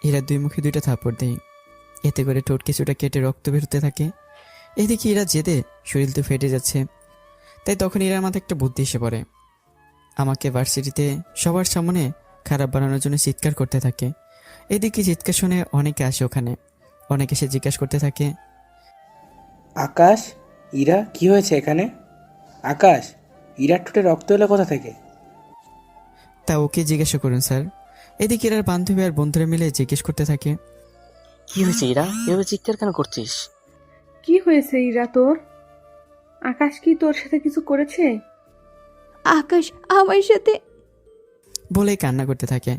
এরা দুই মুখে দুইটা থাপড় দেয়। এতে করে ঠোঁট কিছুটা কেটে রক্ত বেরোতে থাকে। এদিকে এরা জেদে শরীর তো ফেটে যাচ্ছে। তাই তখন এরার মাথায় একটা বুদ্ধি এসে পড়ে। আমাকে ভার্সিটিতে সবার সামনে খারাপ বানানোর জন্য চিৎকার করতে থাকে। এদিকে চিৎকার শুনে অনেকে আসে ওখানে। অনেকে এসে জিজ্ঞাসা করতে থাকে, আকাশ, ইরা কি হয়েছে এখানে? আকাশ, ইরার ঠোঁটে রক্ত এলো কোথা থেকে? তা ওকে জিজ্ঞাসা করুন স্যার। এদিকে এরার বান্ধবী আর বন্ধুরা মিলে জিজ্ঞেস করতে থাকে, কি হয়েছে ইরা, এভাবে চিৎকার কেন করছিস? কি হয়েছে ইরা তোর? আকাশ কি তোর সাথে কিছু করেছে? আকাশ আমার সাথে। বলেই কান্না করতে থাকে।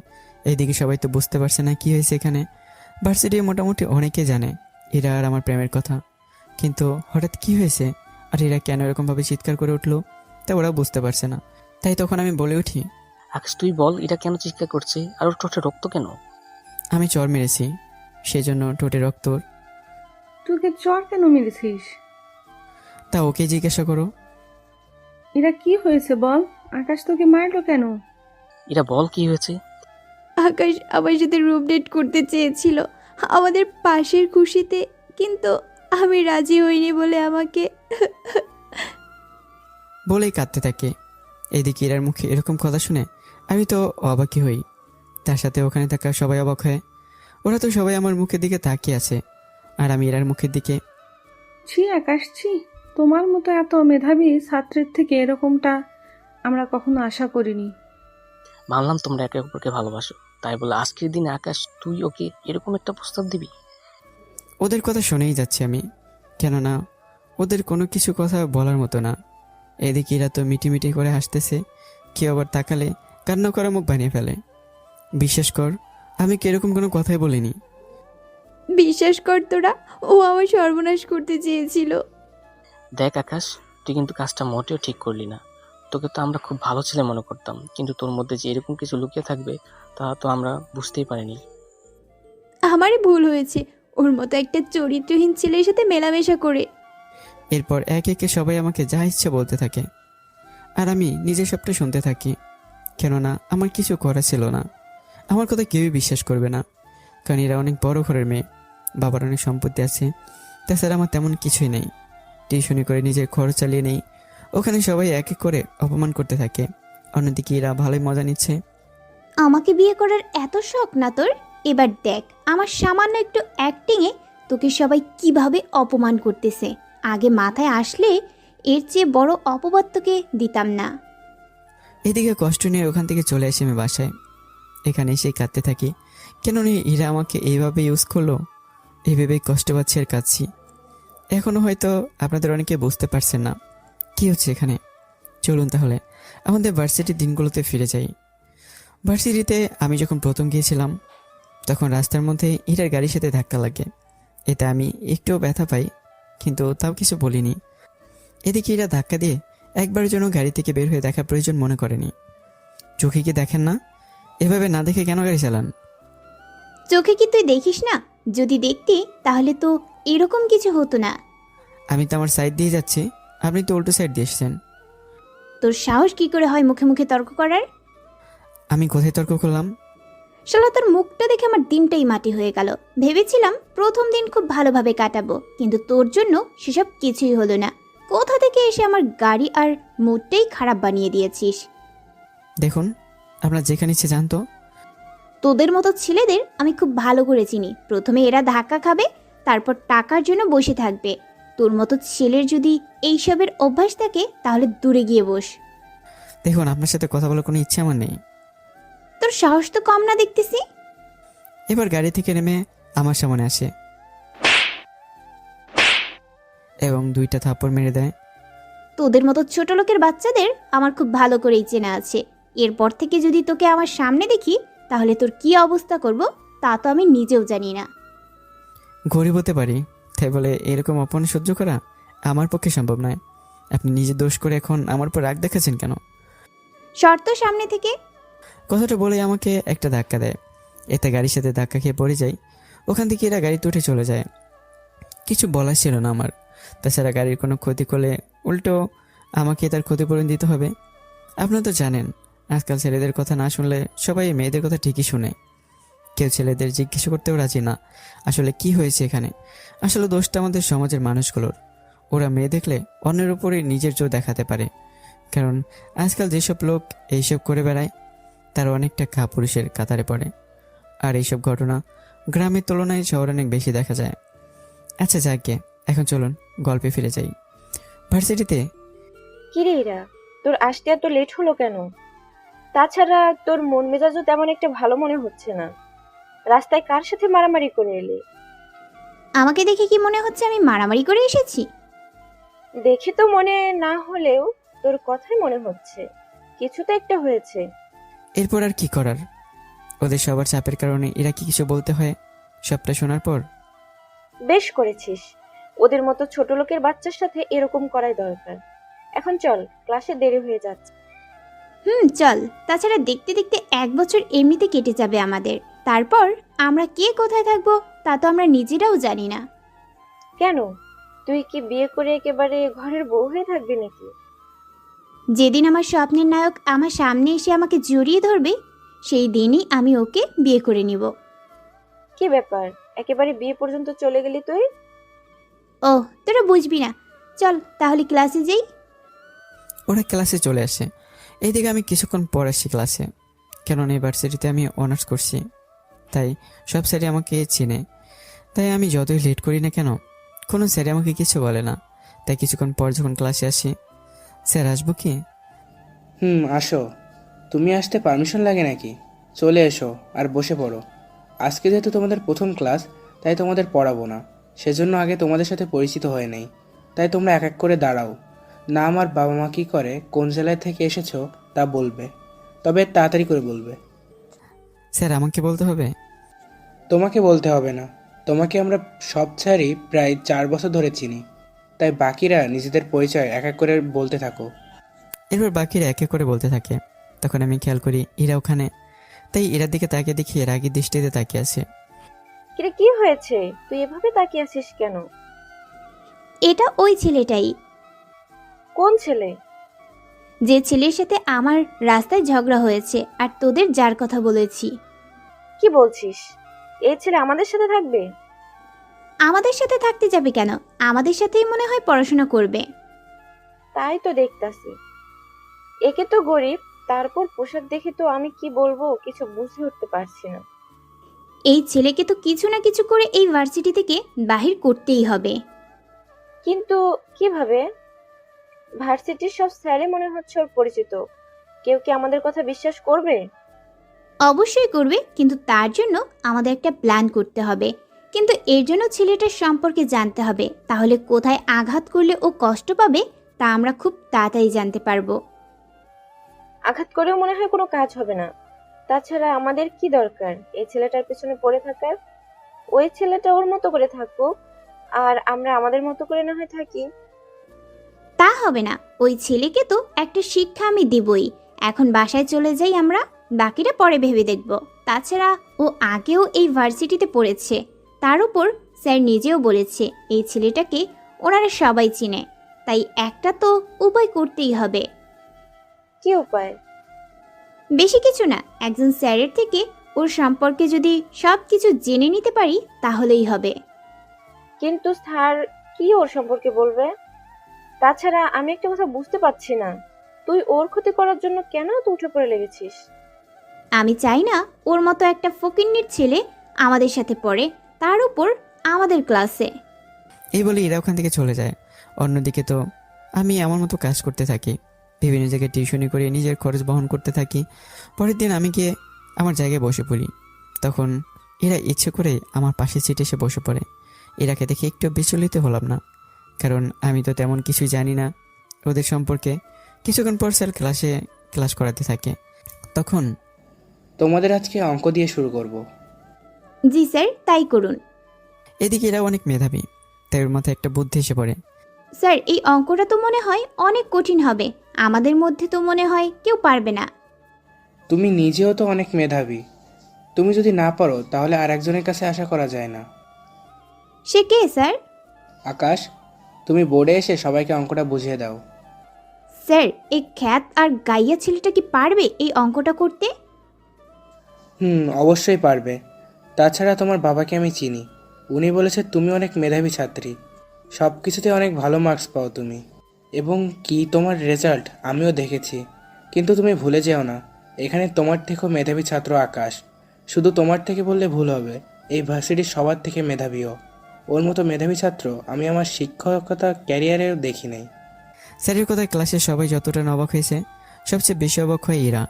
এইদিকে সবাই তো বুঝতে পারছে না কি হয়েছে এখানে। ভার্সিটি মোটামুটি অনেকে জানে এরা আর আমার প্রেমের কথা, কিন্তু হঠাৎ কি হয়েছে আর এরা কেন এরকমভাবে চিৎকার করে উঠলো তা ওরা বুঝতে পারছে না। তাই তখন আমি বলে উঠি, আকাশ তুই বল, ইরা কেন চিৎকার করছে আর ওর ঠোঁটে রক্ত কেন? আমি চর মেরেছি, সেই জন্য ঠোঁটে রক্ত ওর। তোকে চর কেন মেরেছিস? তা ওকে জিজ্ঞাসা করো। ইরা কি হয়েছে বল? আকাশ তোকে মারলো কেন? ইরা বল কি হয়েছে? আকাশ আমার সাথে রুম ডেট করতে চেয়েছিল আমাদের পাশের খুশিতে, কিন্তু আমি রাজি হইনি বলে আমাকে। বলেই কাঁদতে থাকে। এদিকে ইরার মুখে এরকম কথা শুনে আমি তো অবাকই হই, তার সাথে ওখানে থাকা সবাই অবাক হয়। ওরা তো সবাই আমার মুখের দিকে তাকিয়ে আছে আর আমি ইরার মুখের দিকে। ছি আকাশ, ছি! তোমার মতো এত মেধাবী ছাত্রের থেকে এরকমটা আমরা কখনো আশা করিনি। মানলাম তোমরা একে অপরকে ভালোবাসো, তাই বলে আজকের দিনে আকাশ তুই ওকে এরকম একটা প্রস্তাব দিবি? ওদের কথা শুনেই যাচ্ছি আমি, কেননা ওদের কোনো কিছু কথা বলার মতো না। এদিকে এরা তো মিটিমিটি করে হাসতেছে, কেউ আবার তাকালে কান্না করা মুখ বানিয়ে ফেলে। বিশ্বাস কর, আমি কিরকম কোনো কথাই বলিনি। বিশ্বাস কর তোরা, ও আমার সর্বনাশ করতে চেয়েছিল। দেখ আকাশ, তুই কিন্তু কাজটা মোটেও ঠিক করলি না। তোকে তো আমরা খুব ভালো ছেলে মনে করতাম, কিন্তু তোর মধ্যে যে এরকম কিছু লুকিয়ে থাকবে তা তো আমরা বুঝতেই পারিনি। আমারই ভুল হয়েছে ওর মতো একটা চরিত্রহীন ছেলের সাথে মেলামেশা করে। এরপর একে একে সবাই আমাকে যা ইচ্ছে বলতে থাকে আর আমি নিজে সবটা শুনতে থাকি, কেননা আমার কিছু করা ছিল না। আমার কথা কেউই বিশ্বাস করবে না, কারণ এরা অনেক বড় ঘরের মেয়ে, বাবার অনেক সম্পত্তি আছে। তাছাড়া আমার তেমন কিছুই নেই, টিউশনি করে নিজের খরচ চালিয়ে নেই। ওখানে সবাই এক এক করে অপমান করতে থাকে, অন্যদিকে এরা ভালোই মজা নিচ্ছে। আমাকে বিয়ে করার এত শখ না তোর? এবার দেখ আমার সামান্য একটু অ্যাক্টিংয়ে তোকে সবাই কিভাবে অপমান করতেছে। আগে মাথায় আসলে এর চেয়ে বড় অপবাদ তোকে দিতাম না। এদিকে কষ্ট নিয়ে ওখান থেকে চলে আসি আমি বাসায়। এখানে এসে কাঁদতে থাকি, কেন এরা আমাকে এইভাবে ইউজ করলো, এইভাবেই কষ্ট পাচ্ছি আর কাঁদছি। এখনও হয়তো আপনাদের অনেকে বুঝতে পারছেন না কি হচ্ছে এখানে। চলুন তাহলে আমাদের ভার্সিটির দিনগুলোতে ফিরে যাই। ভার্সিটিতে আমি যখন প্রথম গিয়েছিলাম তখন রাস্তার মধ্যে ইরার গাড়ির সাথে ধাক্কা লাগে। এতে আমি একটুও ব্যথা পাই, কিন্তু তাও কিছু বলিনি। এদিকে ইরা ধাক্কা দিয়ে একবারের জন্য গাড়ি থেকে বের হয়ে দেখা প্রয়োজন মনে করেনি। চোখে কি দেখেন না? এভাবে না দেখে কেন গাড়ি চালান? চোখে কি তুই দেখিস না? যদি দেখতি তাহলে তো এরকম কিছু হতো না। আমি তো আমার সাইড দিয়ে যাচ্ছি, আপনি তো উল্টো সাইড দিয়ে এসছেন। তোর সাহস কি করে হয় মুখে মুখে তর্ক করার? আমি কোথায় তর্ক করলাম? শালা তোর মুখটা দেখে আমার দিনটাই মাটি হয়ে গেল। ভেবেছিলাম প্রথম দিন খুব ভালোভাবে কাটাবো, কিন্তু তোর জন্য সেসব কিছুই হলো না। কোথা থেকে এসে আমার গাড়ি আর মুডটাই খারাপ বানিয়ে দিয়েছিস। দেখুন, আপনার যেখানে ইচ্ছে জানতো। তোদের মতো ছেলেদের আমি খুব ভালো করে চিনি। প্রথমে এরা ধাক্কা খাবে, তারপর টাকার জন্য বসে থাকবে। তোর মতো ছেলের যদি এইসবের অভ্যাস থাকে তাহলে দূরে গিয়ে বস। দেখুন, আপনার সাথে কথা বলার কোনো ইচ্ছে আমার নেই। তোর সাহস তো কম না দেখতেছি। এবার গাড়ি থেকে নেমে আমার সামনে আসে এবং দুইটা থাপ্পড় মেরে দেয়। তোদের মতো ছোট লোকের বাচ্চাদের আমার খুব ভালো করেই চেনা আছে। এরপর থেকে যদি তোকে আমার সামনে দেখি তাহলে তোর কি অবস্থা করব তা তো আমি নিজেও জানি না। গরিব হতে পারি, তাই বলে এরকম অপমান সহ্য করা আমার পক্ষে সম্ভব নয়। আপনি নিজে দোষ করে এখন আমার উপর রাগ দেখাচ্ছেন কেন? শর্ত সামনে থেকে। কথাটা বলে আমাকে একটা ধাক্কা দেয়। এতে গাড়ির সাথে ধাক্কা খেয়ে পড়ে যাই। ওখান থেকে এরা গাড়িতে উঠে চলে যায়। কিছু বলার ছিল না আমার। তাছাড়া গাড়ির কোনো ক্ষতি করলে উল্টো আমাকে তার ক্ষতিপূরণ দিতে হবে। আপনারা তো জানেন, আজকাল ছেলেদের কথা না শুনলে সবাই মেয়েদের কথা ঠিকই শুনে। কেউ ছেলেদের জিজ্ঞেস করতেও রাজি না আসলে কি হয়েছে এখানে। আসলে দোষটা আমাদের সমাজের মানুষগুলোর। ওরা মেয়ে দেখলে অন্যের উপরে নিজের জোর দেখাতে পারে, কারণ আজকাল যেসব লোক এইসব করে বেড়ায় তার অনেকটা কাপুরুষের কাতারে পড়ে। আর এইসব ঘটনা গ্রামের তুলনায় শহরে অনেক বেশি দেখা যায়। আচ্ছা যাকে, এখন চলুন গল্পে ফিরে যাই। ভার্সিটিতে কিরে ইরা, তোর আসতে এত লেট হলো কেন? তাছাড়া তোর মন মেজাজও তেমন একটা ভালো মনে হচ্ছে না। রাস্তায় কার সাথে মারামারি করে এলি? আমাকে দেখে কি মনে হচ্ছে আমি মারামারি করে এসেছি? দেখে তো মনে না হলেও তোর কথাই মনে হচ্ছে কিছু তো একটা হয়েছে। এরপর আর কি করার, ওদের সবার চাপের কারণে এরা কি কিছু বলতে হয়। সবটা শোনার পর বেশ করেছিস, ওদের মতো ছোট লোকের বাচ্চার সাথে এরকম করাই দরকার। এখন চল, ক্লাসে দেরি হয়ে যাচ্ছে। চল। তাছাড়া দেখতে দেখতে 1 বছর এমনিতে কেটে যাবে আমাদের। তারপর আমরা কে কোথায় থাকবো তা তো আমরা নিজেরাও জানি না। কেন, তুই কি বিয়ে করে একেবারে ঘরের বউ হয়ে থাকবি নাকি? যেদিন আমার স্বপ্নের নায়ক আমার সামনে এসে আমাকে জড়িয়ে ধরবে সেই দিনই আমি ওকে বিয়ে করে নিব। কি ব্যাপার, একেবারে বিয়ে পর্যন্ত চলে গেলি তুই? ও, তোরা বুঝবি না। চল তাহলে ক্লাসে যাই। ওরা ক্লাসে চলে আসে। এইদিকে আমি কিছুক্ষণ পর আসি ক্লাসে, কেননা ইউনিভার্সিটিতে আমি অনার্স করছি, তাই সব স্যারই আমাকে চিনে। তাই আমি যতই লেট করি না কেন কোনো স্যারই আমাকে কিছু বলে না। তাই কিছুক্ষণ পর যখন ক্লাসে আসি, স্যার আসবো কি? আসো। তুমি আসতে পারমিশন লাগে নাকি? চলে এসো আর বসে পড়ো। আজকে যেহেতু তোমাদের প্রথম ক্লাস, তাই তোমাদের পড়াবো না, সেজন্য আগে তোমাদের সাথে পরিচিত হয়ে নেই। তাই তোমরা এক এক করে দাঁড়াও। নাম আর বাবা মা কী করে, কোন জেলায় থেকে এসেছো তা বলবে, তবে তাড়াতাড়ি করে বলবে। স্যার আমাকে বলতে হবে? তোমাকে বলতে হবে না, তোমাকে আমরা সব স্যারই প্রায় 4 বছর ধরে চিনি, তাই বাকিরা নিজেদের পরিচয় এক এক করে বলতে থাকো। এরপর বাকিরা একে করে বলতে থাকে। তখন আমি খেয়াল করি এরা ওখানে, তাই এরার দিকে তাকিয়ে দেখি এর আগে দৃষ্টিতে তাকিয়ে আছে। কিরে, কি হয়েছে? তুই এভাবে তাকিয়ে আছিস কেন? এটা ওই ছেলেটাই, কোন ছেলে? যে ছেলের সাথে আমার রাস্তায় ঝগড়া হয়েছে আর তোদের যার কথা বলেছি। কি বলছিস? এই ছেলে আমাদের সাথে থাকবে? আমাদের সাথে থাকতে যাবে কেন? আমাদের সাথেই মনে হয় পড়াশোনা করবে। তাই তো দেখতাছি। একে তো গরিব, তারপর পোশাক দেখে তো আমি কি বলবো কিছু বুঝে উঠতে পারছি না। এই ছেলেকে তো কিছু না কিছু করে এই ভার্সিটি থেকে বাহির করতেই হবে। কিন্তু কিভাবে? ভার্সিটির সব স্যারে মনে হচ্ছে ওর পরিচিত। কেউ কি আমাদের কথা বিশ্বাস করবে? অবশ্যই করবে, কিন্তু তার জন্য আমাদের একটা প্ল্যান করতে হবে। কিন্তু এর জন্য ছেলেটার সম্পর্কে জানতে হবে, তাহলে কোথায় আঘাত করলে ও কষ্ট পাবে তা আমরা খুব তাড়াতাড়ি জানতে পারবো। আঘাত করেও মনে হয় কোনো কাজ হবে না। তাছাড়া আমাদের কি দরকার এই ছেলেটার পেছনে পড়ে থাকার? ওই ছেলেটা ওর মতো করে থাকুক, আর আমরা আমাদের মতো করে না হয় থাকি। তা হবে না, ওই ছেলেকে তো একটা শিক্ষা আমি দেবই। এখন বাসায় চলে যাই আমরা, বাকিটা পরে ভেবে দেখব। তাছাড়া ও আগেও এই ভার্সিটিতে পড়েছে, তার উপর স্যার নিজেও বলেছে এই ছেলেটাকে ওনারা সবাই চিনে, তাই একটা তো উপায় করতেই হবে। কি উপায়? বেশি কিছু না, একজন স্যারের থেকে ওর সম্পর্কে যদি সব কিছু জেনে নিতে পারি তাহলেই হবে। কিন্তু স্যার কি ওর সম্পর্কে বলবে? তাছাড়া আমি একটা কথা বুঝতে পারছি না, তুই ওর ক্ষতি করার জন্য কেন তো উঠে পড়ে লেগেছিস? আমি চাই না ওর মতো একটা ফকিন্নির ছেলে আমাদের সাথে পড়ে, তার উপর আমাদের ক্লাসে। এই বলে এরা ওখান থেকে চলে যায়। অন্যদিকে তো আমি আমার মতো কাজ করতে থাকি, বিভিন্ন জায়গায় টিউশনি করে নিজের খরচ বহন করতে থাকি। পরের দিন আমি গিয়ে আমার জায়গায় বসে পড়ি। তখন এরা ইচ্ছে করে আমার পাশের সিটে এসে বসে পড়ে। এরাকে দেখে একটু বিচলিত হলাম না, কারণ আমি তো তেমন কিছুই জানি না ওদের সম্পর্কে। কিছুক্ষণ পর স্যার ক্লাস করাতে থাকে। তখন তোমাদের আজকে অঙ্ক দিয়ে শুরু করব। জি স্যার, তাই করুন। এদিকে এরা অনেক মেধাবী, তাই ওর মাথায় একটা বুদ্ধি এসে পড়ে। স্যার, এই অঙ্কটা তো মনে হয় অনেক কঠিন হবে, আমাদের মধ্যে তো মনে হয় কেউ পারবে না। তুমি নিজেও তো অনেক মেধাবী, তুমি যদি না পারো তাহলে আর একজনের কাছে আশা করা যায় না। সে কে স্যার? আকাশ, তুমি বোর্ডে এসে সবাইকে অঙ্কটা বুঝিয়ে দাও। স্যার, এই খ্যাত আর গাইয়া ছেলেটা কি পারবে এই অঙ্কটা করতে? অবশ্যই পারবে। তাছাড়া তোমার বাবাকে আমি চিনি, উনি বলেছে তুমি অনেক মেধাবী ছাত্রী, সব কিছুতে অনেক ভালো মার্কস পাও তুমি, এবং কি তোমার রেজাল্ট আমিও দেখেছি। কিন্তু তুমি ভুলে যেও না, এখানে তোমার থেকেও মেধাবী ছাত্র আকাশ। শুধু তোমার থেকে বললে ভুল হবে, এই ভার্সিটির সবার থেকে মেধাবীও। ওর মতো মেধাবী ছাত্র আমি আমার শিক্ষকতা ক্যারিয়ারেও দেখি নাই। স্যারের কথায় ক্লাসে সবাই যতটা না অবাক হয়েছে, সবচেয়ে বেশি অবাক হয় ইরা।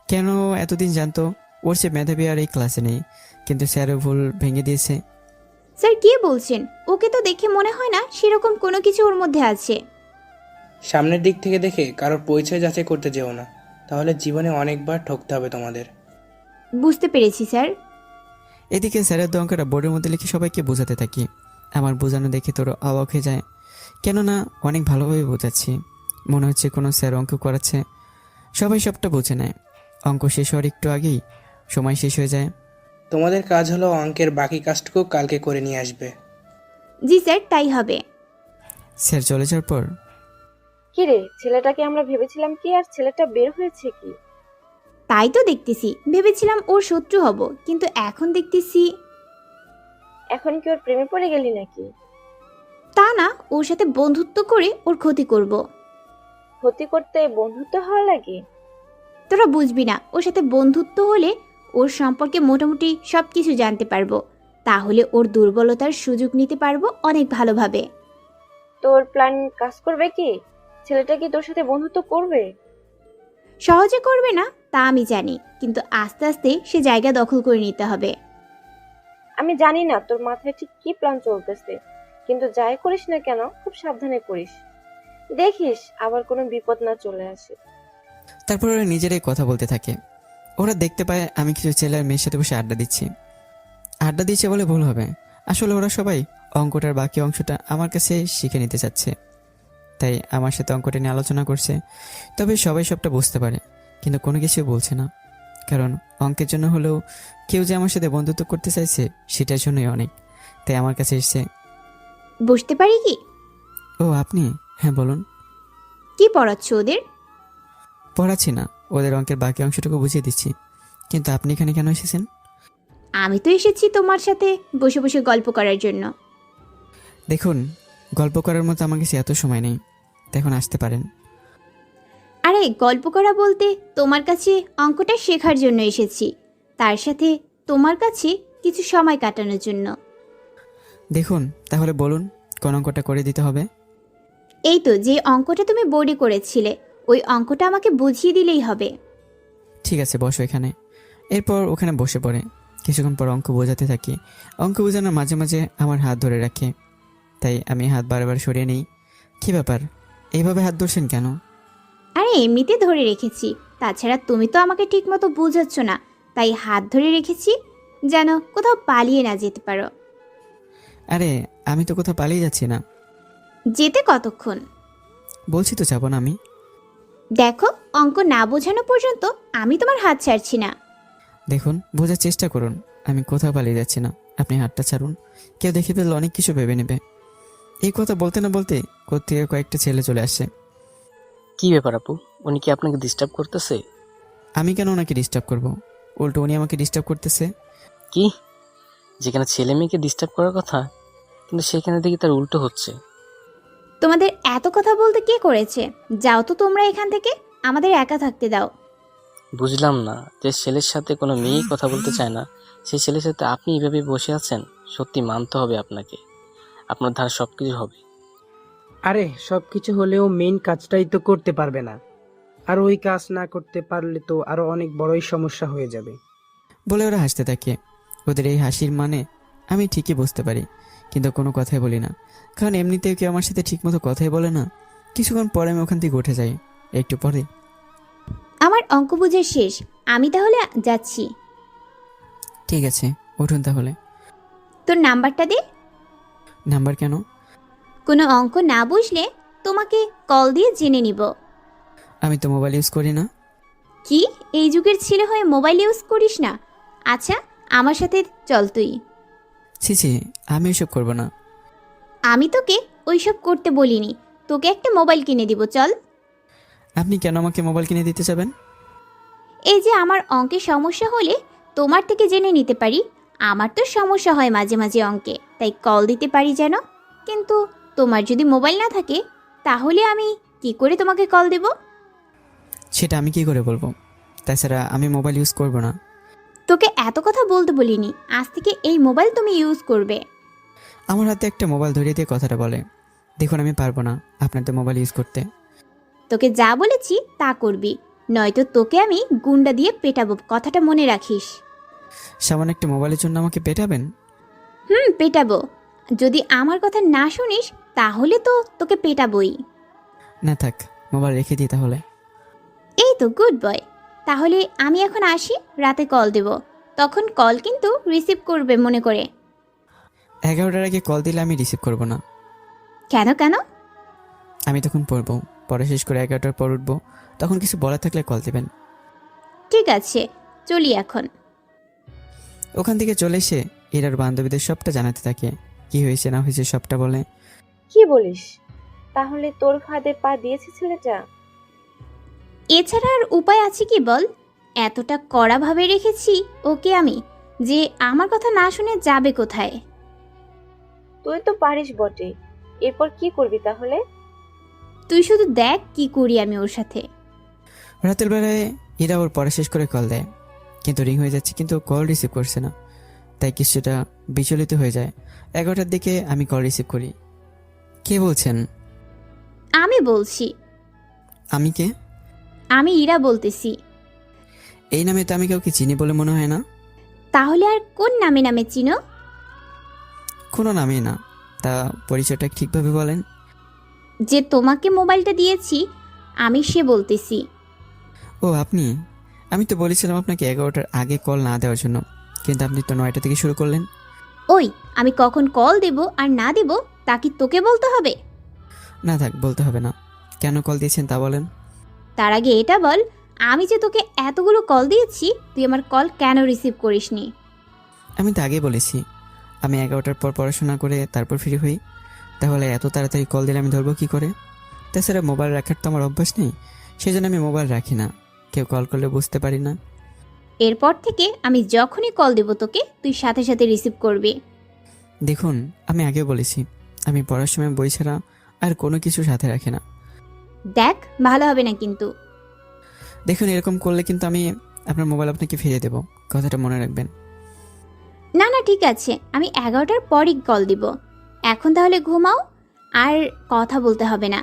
কেন এতদিন জানতো ওর সে মেধাবী আর এই ক্লাসে নেই, কিন্তু স্যারও ভুল ভেঙে দিয়েছে। স্যার কি বলছেন? ওকে তো দেখে মনে হয় না সেরকম কোনো কিছু ওর মধ্যে আছে। সামনের দিক থেকে দেখে কারোর পরিচয় যাচাই করতে যেও না, তাহলে জীবনে অনেকবার ঠকতে হবে তোমাদের। বুঝতে পেরেছি স্যার। এদিকে স্যারের অঙ্কটা বোর্ডের মধ্যে লিখে সবাইকে বোঝাতে থাকি। আমার বোঝানো দেখে তোর অবাক হয়ে যায়, কেননা অনেক ভালোভাবে বোঝাচ্ছি, মনে হচ্ছে কোনো স্যার অঙ্ক করাচ্ছে। সবাই সবটা বুঝে নেয়। অঙ্ক শেষ হওয়ার একটু আগেই সময় শেষ হয়ে যায়। তোমাদের কাজ হলো অঙ্কের বাকি কাজটুকু কালকে করে নিয়ে আসবে। জি স্যার, তাই হবে। স্যার চলে যাওয়ার পর কি রে, ছেলেটাকে আমরা ভেবেছিলাম কি, আর ছেলেটা বের হয়েছে কি? তাই তো দেখতেছি, ভেবেছিলাম ওর শত্রু হব, কিন্তু এখন দেখতেছি এখন কি ওর প্রেমে পড়ে গেলি নাকি? তা না, ওর সাথে বন্ধুত্ব করে ওর ক্ষতি করব। ক্ষতি করতে বন্ধুত্ব হওয়া লাগে? তোরা বুঝবি না, ওর সাথে বন্ধুত্ব হলে ওর সম্পর্কে মোটামুটি সব কিছু জানতে পারবো, তাহলে ওর দুর্বলতার সুযোগ নিতে পারবো অনেক ভালোভাবে। তোর প্ল্যান কাজ করবে কি? ছেলেটা কি তোর সাথে বন্ধুত্ব করবে? সহজে করবে না তা আমি জানি, কিন্তু আস্তে আস্তে সে জায়গা দখল করে নিতে হবে। আমি জানি না তোর মাথায় ঠিক কি প্ল্যান চলতেছে, কিন্তু যাই করিস না কেন খুব সাবধানে করিস, দেখিস আবার কোনো বিপদ না চলে আসে। তারপর ওরা নিজেরাই কথা বলতে থাকে। ওরা দেখতে পায় আমি কিছু ছেলে আর মেয়ের সাথে বসে আড্ডা দিচ্ছি। আড্ডা দিচ্ছে বলে ভুল হবে, আসলে ওরা সবাই অঙ্কটার বাকি অংশটা আমার কাছে শিখে নিতে চাচ্ছে, তাই আমার সাথে অঙ্কটা নিয়ে আলোচনা করছে। তবে সবাই সবটা বুঝতে পারে, কিন্তু কোনো কিছু বলছে না, কারণ অঙ্কের জন্য হলেও কেউ যে আমার সাথে বন্ধুত্ব করতে চাইছে সেটার জন্যই অনেক, তাই আমার কাছে এসছে। বুঝতে পারি কি? ও আপনি? হ্যাঁ বলুন। কি পড়াচ্ছ ওদের? পড়াচ্ছি না, ওদের অঙ্কের বাকি অংশটুকু বুঝিয়ে দিচ্ছি। কিন্তু আপনি এখানে কেন এসেছেন? আমি তো এসেছি তোমার সাথে বসে বসে গল্প করার জন্য। দেখুন, গল্প করার মতো আমার কাছে এত সময় নেই, এখন আসতে পারেন। আরে গল্প করা বলতে তোমার কাছে অঙ্কটা শেখার জন্য এসেছি, তার সাথে তোমার কাছে কিছু সময় কাটানোর জন্য। দেখুন তাহলে বলুন, কোন অঙ্কটা করে দিতে হবে? এই তো, যে অঙ্কটা তুমি বোর্ডে করেছিলে ওই অঙ্কটা আমাকে বুঝিয়ে দিলেই হবে। ঠিক আছে, বসো এখানে। এরপর ওখানে বসে পড়ে। কিছুক্ষণ পর অঙ্ক বোঝাতে থাকি। অঙ্ক বোঝানোর মাঝে মাঝে আমার হাত ধরে রাখে, তাই আমি হাত বারবার সরিয়ে নিই। কী ব্যাপার, এইভাবে হাত ধরছেন কেন? আরে এমনিতে ধরে রেখেছি, তাছাড়া তুমি তো আমাকে ঠিকমতো বোঝাচ্ছ না, তাই হাত ধরে রেখেছি যেন কোথাও পালিয়ে না যেতে পারো। আরে আমি তো কোথাও পালিয়ে যাচ্ছি না। যেতে কতক্ষণ? বলছি তো যাবো না আমি। দেখো, অঙ্ক না বোঝানো পর্যন্ত আমি তোমার হাত ছাড়ছি না। দেখুন, বোঝার চেষ্টা করুন, আমি কোথাও পালিয়ে যাচ্ছি না। আপনি হাতটা ছাড়ুন, কেউ দেখে ফেললে অনেক কিছু ভেবে নেবে। এই কথা বলতে না বলতে কোত্থেকে কয়েকটা ছেলে চলে আসছে। কি ব্যাপার আপু, উনি কি আপনাকে ডিস্টার্ব করতেছে? আমি কেন ওনাকে ডিস্টার্ব করব? উল্টো উনি আমাকে ডিস্টার্ব করতেছে। কি? যেখানে ছেলে মেয়েকে ডিস্টার্ব করার কথা, কিন্তু সেখানে দেখি তার উল্টো হচ্ছে। তোমাদের এত কথা বলতে কে করেছে? যাও তো তোমরা এখান থেকে, আমাদের একা থাকতে দাও। বুঝলাম না, যে ছেলের সাথে কোনো মেয়েই কথা বলতে চায় না, সেই ছেলের সাথে আপনি এইভাবে বসে আছেন। সত্যি মানতে হবে আপনাকে, আপনার ধারা সব কিছু হবে। আরে সব কিছু হলেও মেইন কাজটাই তো করতে পারবে না, আর ওই কাজ না করতে পারলে তো আরো অনেক বড়ই সমস্যা হয়ে যাবে। বলে ওরা হাসতে থাকে। ওদের এই হাসির মানে আমি ঠিকই বুঝতে পারি, কিন্তু কোনো কথাই বলি না, কারণ এমনিতেও কেউ আমার সাথে ঠিকমতো কথাই বলে না। কিছুক্ষণ পরে আমি ওখান থেকে উঠে যাই। একটু পরে আমার অঙ্ক বোঝা শেষ, আমি তাহলে যাচ্ছি। ঠিক আছে, উঠুন তাহলে। তোর নাম্বারটা দে। নাম্বার কেন? কোনো অঙ্ক না বুঝলে তোমাকে কল দিয়ে জেনে নিব। আমি তো মোবাইল ইউজ করি না। কি, এই যুগের ছেলে হয়ে মোবাইল ইউজ করিস না? আচ্ছা, আমার সাথে চল তুই। ছি ছি, আমি এসব করবো না। আমি তোকে ওইসব করতে বলিনি, তোকে একটা মোবাইল কিনে দিব, চল। আপনি কেন আমাকে মোবাইল কিনে দিতে চাবেন? এই যে আমার অঙ্কের সমস্যা হলে তোমার থেকে জেনে নিতে পারি আমার তো সমস্যা হয় মাঝে মাঝে অঙ্কে, তাই কল দিতে পারি যেন। কিন্তু তোমার যদি মোবাইল না থাকে তাহলে আমি কি করে তোমাকে কল দেব? সেটা আমি কি করে বলবো? তাছাড়া আমি মোবাইল ইউজ করব না। তোকে এত কথা বলতে বলিনি, আজ থেকে এই মোবাইল তুমি ইউজ করবে। আমার হাতে একটা মোবাইল ধরিয়ে দিয়ে কথাটা বলে, দেখুন আমি পারবো না আপনাদের মোবাইল ইউজ করতে। তোকে যা বলেছি তা করবি, নয়তো তোকে আমি গুন্ডা দিয়ে পেটাবো, কথাটা মনে রাখিস। সামান্য একটা মোবাইলের জন্য আমাকে পেটাবেন? পেটাবো। যদি আমার কথা না শুনিস তাহলে তো তোকে পেটাবই। না থাক, মোবাইল রেখে দিই তাহলে। এই তো গুড বয়। তাহলে আমি এখন আসি, রাতে কল দেব, তখন কল কিন্তু রিসিভ করবে মনে করে। 11টার আগে কল দিলে আমি রিসিভ করব না। কেন কেন? আমি তখন পড়বো, পড়া শেষ করে 11টার পর উঠবো, তখন কিছু বলা থাকলে কল দেবেন। ঠিক আছে, চলি এখন। ওখান থেকে চলে এসে ইরার বান্ধবীদের সবটা জানাতে থাকে, কি হয়েছে না হয়েছে সবটা বলে। কি বলিস? তাহলে তোর ফাঁদে পা দিয়েছে ছেলেটা? এছাড়া আর উপায় আছে কি বল? এতটা কড়াভাবে রেখেছি ওকে আমি, যে আমার কথা না শুনে যাবে কোথায়। তুই তো পারিস বটে, এরপর কি করবি তাহলে? তুই শুধু দেখ কি করি আমি ওর সাথে। রাতের বেলায় ইরা ওর পড়া শেষ করে কল দেয়, কিন্তু রিং হয়ে যাচ্ছে, কিন্তু কল রিসিভ করছে না। তাই কিছুটা বিচলিত হয়ে যায়। 11টার দিকে আমি কল রিসিভ করি। কে বলছেন? আমি বলছি। আমি কে? আমি ইরা বলতেছি। এই নামে তো আমি কাউকে চিনি বলে মনে হয় না। তাহলে আর কোন নামে নামে চিনো? কোনো নামই না। তা পরিচয়টা ঠিকভাবে বলেন। যে তোমাকে মোবাইলটা দিয়েছি আমি সে বলতেছি। ও আপনি? আমি তো বলেছিলাম আপনাকে 11টার আগে কল না দেওয়ার জন্য, কিন্তু আপনি তো 9টা থেকে শুরু করলেন। ওই, আমি কখন কল দেব আর না দেব তা কি তোকে বলতে হবে? না থাক, বলতে হবে না। কেন কল দিয়েছেন তা বলেন। তার আগে এটা বল, আমি যে তোকে এতগুলো কল দিয়েছি তুই আমার কল কেন রিসিভ করিসনি? আমি তো আগেই বলেছি আমি 11টার পর পড়াশোনা করে তারপর ফ্রি হই। তাহলে এত তাড়াতাড়ি কল দিলে আমি ধরবো কী করে? তাছাড়া মোবাইল রাখার তো আমার অভ্যাস নেই, সেই জন্য আমি মোবাইল রাখি না। কেউ কল করলে বুঝতে পারি না। এরপর থেকে আমি যখনই কল দেব তোকে তুই সাথে সাথে রিসিভ করবি। দেখুন, আমি আগেও বলেছি আমি পড়ার সময় বই ছাড়া আর কোনো কিছু সাথে রাখি না। দেখ, ভালো হবে না কিন্তু। দেখুন, এরকম করলে কিন্তু আমি আপনার মোবাইল আপনাকে ফিরিয়ে দেবো, কথাটা মনে রাখবেন। না না ঠিক আছে, আমি 11টার পরই কল দিব। এখন তাহলে ঘুমাও, আর কথা বলতে হবে না।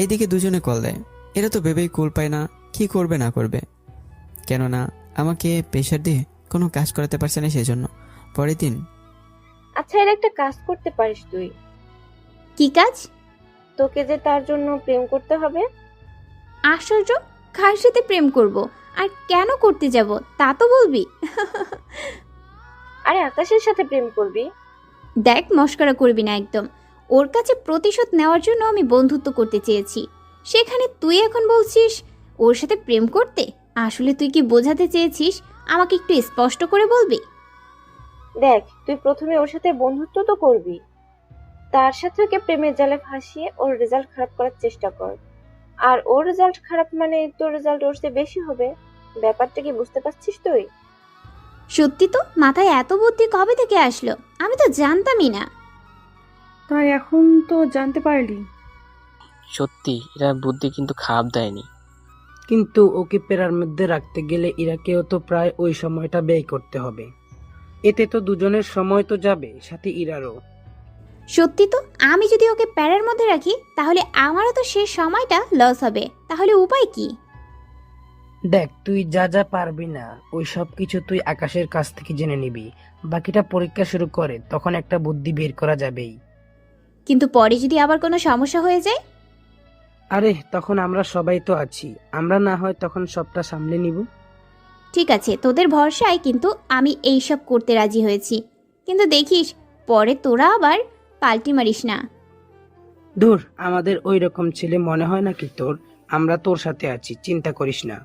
এইদিকে দুজনে কল দেয়। এরা তো ভেবেই কুল পায় না কি করবে না করবে, কেননা আমাকে প্রেশার দিয়ে কোনো কাজ করাতে পারছে না, সেই জন্য। পরের দিন আচ্ছা, এর একটা কাজ করতে পারিস তুই। কি কাজ? তোকে যে তার জন্য প্রেম করতে হবে। আশ্চর্য, কার সাথে প্রেম করব আর কেন করতে যাব তা তো বলবি। আরে আকাশের সাথে প্রেম করবি। দেখ, মস্করা করবি না একদম। ওর কাছে প্রতিশোধ নেওয়ার জন্য আমি বন্ধুত্ব করতে চেয়েছি, সেখানে তুই এখন বলছিস ওর সাথে প্রেম করতে। আসলে তুই কি বোঝাতে চেয়েছিস আমাকে একটু স্পষ্ট করে বলবি? দেখ, তুই প্রথমে ওর সাথে বন্ধুত্ব তো করবি, তার সাথে ওকে প্রেমের জালে ফাঁসিয়ে ওর রেজাল্ট খারাপ করার চেষ্টা কর। আর ওর রেজাল্ট খারাপ মানে তোর রেজাল্ট ওর চেয়ে বেশি হবে। ব্যাপারটা কি বুঝতে পারছিস তুই? সত্যি তো, মাথায় এত বুদ্ধি কবে থেকে আসলো? আমি তো জানতামই না। তাই এখন তো জানতে পারলি। সত্যি এরা বুদ্ধি কিন্তু খারাপ দেয়নি। কিন্তু ওকে পেরার মধ্যে রাখতে গেলে ইরাকেও তো প্রায় ওই সময়টা ব্যয় করতে হবে। এতে তো দুজনের সময় তো যাবে, সাথে ইরারও। সত্যি তো, আমি যদি ওকে প্যারার মধ্যে রাখি তাহলে আমারও তো সেই সময়টা লস হবে। তাহলে উপায় কি? দেখ, তুই যা যা পারবি না ওই সব কিছু তুই আকাশের কাছ থেকে জেনে নিবি। বাকিটা পরীক্ষা শুরু করে তখন একটা বুদ্ধি বের করা যাবেই। কিন্তু পরে যদি আবার কোনো সমস্যা হয়ে যায়? আরে তখন আমরা সবাই তো আছি, আমরা না হয় তখন সবটা সামলে নিব। ঠিক আছে, তোদের ভরসায় কিন্তু আমি এইসব করতে রাজি হয়েছি, কিন্তু দেখিস পরে তোরা আবার পাল্টি মারিস না। ধুর, আমাদের ওই রকম ছেলে মনে হয় নাকি তোর? আমরা তোর সাথে আছি, চিন্তা করিস না।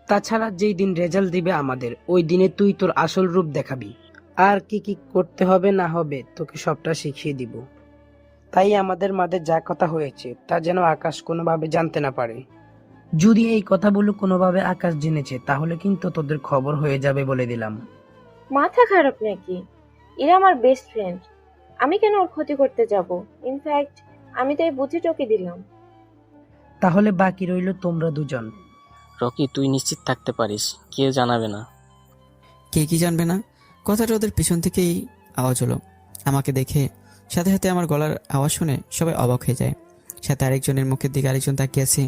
তাছাড়া যেই দিন রেজাল্ট দিবে আমাদের, ওই দিনে তুই তোর আসল রূপ দেখাবি। আর কি কি করতে হবে না হবে তোকে সবটা শিখিয়ে দিব। তাই আমাদের মাঝে যা কথা হয়েছে তা যেন আকাশ কোনোভাবে জানতে না পারে। যদি এই কথাগুলো কোনোভাবে আকাশ জেনেছে তাহলে কিন্তু তোদের খবর হয়ে যাবে বলে দিলাম। মাথা খারাপ নাকি? এরা আমার বেস্ট ফ্রেন্ড, আমি কেন ওর ক্ষতি করতে যাব? ইনফ্যাক্ট আমি তো এই বুদ্ধিটা ওকে দিলাম। তাহলে বাকি রইল তোমরা দুজন। রকি, তুই নিশ্চিত থাকতে পারিস, কেউ জানাবে না। কে কি জানবে না? কথাটা ওদের পিছন থেকেই আওয়াজ হলো। আমাকে দেখে সাথে সাথে আমার গলার আওয়াজ শুনে সবাই অবাক হয়ে যায়। সাথে আরেকজনের মুখের দিকে আরেকজন তাকিয়ে আছে।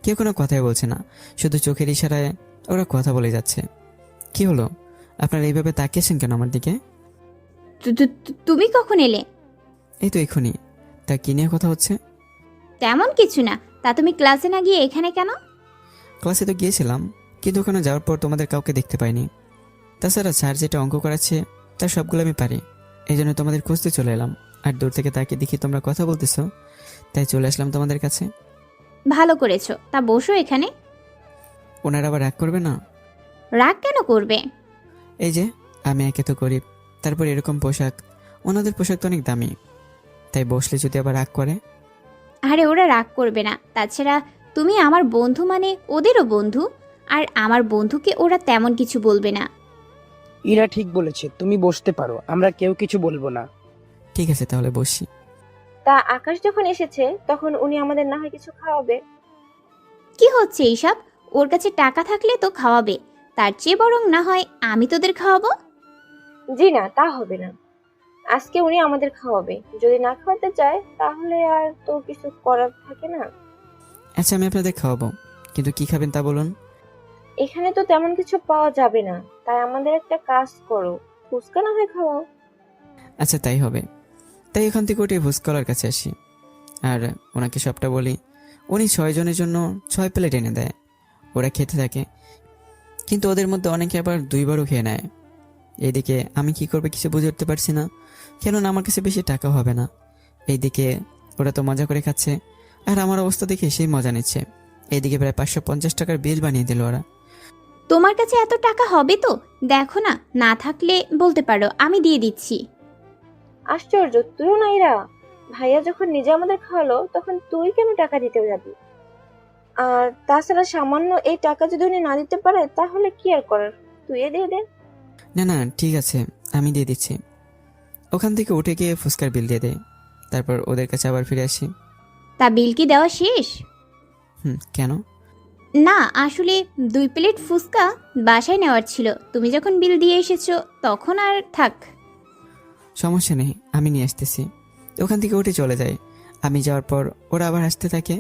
কেউ কোনো কথাই বলছে না, শুধু চোখের ইশারায় ওরা কথা বলে যাচ্ছে। কি হলো, আপনারা এইভাবে তাকিয়েছেন কেন আমার দিকে? তুমি কখন এলে? এই তো এক্ষুনি। তা কি নিয়ে কথা হচ্ছে? তেমন কিছু না। তা তুমি ক্লাসে না গিয়ে এখানে কেন? ক্লাসে তো গিয়েছিলাম, কিন্তু ওখানে যাওয়ার পর তোমাদের কাউকে দেখতে পাইনি। তাছাড়া স্যার যেটা অঙ্ক করাচ্ছে তার সবগুলো আমি পারি, এই জন্য তোমাদের খুঁজতে চলে এলাম। আর দূর থেকে তাকিয়ে দেখি তোমরা কথা বলতেছো, তাই চলে আসলাম তোমাদের কাছে। ভালো করেছো। তা বসো এখানে। ওনারা আবার রাগ করবে না? রাগ কেন করবে? এই যে আমি একে তো গরিব, তারপর এরকম পোশাক, ওনাদের পোশাক তো অনেক দামি, তাই বসলে যদি আবার রাগ করে? আরে ওরা রাগ করবে না। তাছাড়া তুমি আমার বন্ধু মানে ওদেরও বন্ধু, আর আমার বন্ধুকে ওরা তেমন কিছু বলবে না। ইরা ঠিক বলেছে, তুমি বসতে পারো, আমরা কেউ কিছু বলবো না। ঠিক আছে, তাহলে বসি। তা আকাশ যখন এসেছে তখন উনি আমাদের না হয় কিছু খাওয়াবে। কি হচ্ছে এইসব? ওর কাছে টাকা থাকলে তো খাওয়াবে, তার চেয়ে বরং না হয় আমি তোদের খাওয়াবো। জি না, তা হবে না। আজকে উনি আমাদের খাওয়াবে, যদি না খাওয়াতে চায় তাহলে আর তো কিছু করার থাকে না। আচ্ছা, আমি আপনাদের খাওয়াবো, কিন্তু কি খাবেন তা বলুন। এখানে তো তেমন কিছু পাওয়া যাবে না, তাই আমাদের একটা কাজ করো, ফুচকা না হয় খাওয়াও। আচ্ছা, তাই হবে। তাই এখান থেকে উঠে ভুসকলার কাছে আসি আর ওনাকে সবটা বলি। উনি 6 জনের জন্য 6 প্লেট এনে দেয়। ওরা খেতে থাকে, কিন্তু ওদের মধ্যে অনেকে আবার 2বারও খেয়ে নেয়। এইদিকে আমি কি করবে কিছু বুঝে উঠতে পারছি না, কেননা আমার কাছে বেশি টাকা হবে না। এইদিকে ওরা তো মজা করে খাচ্ছে, আর আমার অবস্থা দেখে সেই মজা নিচ্ছে। এইদিকে প্রায় 550 টাকার বিল বানিয়ে দিল ওরা। তোমার কাছে এত টাকা হবে তো? দেখো না, না থাকলে বলতে পারো, আমি দিয়ে দিচ্ছি। আশ্চর্য, তুইও না এরা? ভাইয়া যখন নিজে আমাদের খাওয়ালো তখন তুই কেন টাকা দিতে যাবি? আর তাছাড়া সামান্য এই টাকা যদি উনি না দিতে পারে তাহলে কি আর করার, তুই দিয়ে দে। না না, ঠিক আছে, আমি দিয়ে দিচ্ছি। ওখান থেকে উঠে গিয়ে ফুচকার বিল দিয়ে দেয়। তারপর ওদের কাছে আবার ফিরে আসি। তা বিল কি দেওয়া শেষ? কেন? না, আসলে 2 প্লেট ফুচকা বাসায় নেওয়ার ছিল, তুমি যখন বিল দিয়ে এসেছো তখন আর থাক। সমস্যা নেই, আমি নিয়ে আসতেছি। ওখান থেকে উঠে চলে যায়। আমি যাওয়ার পর ওরা আবার আসতে থাকে।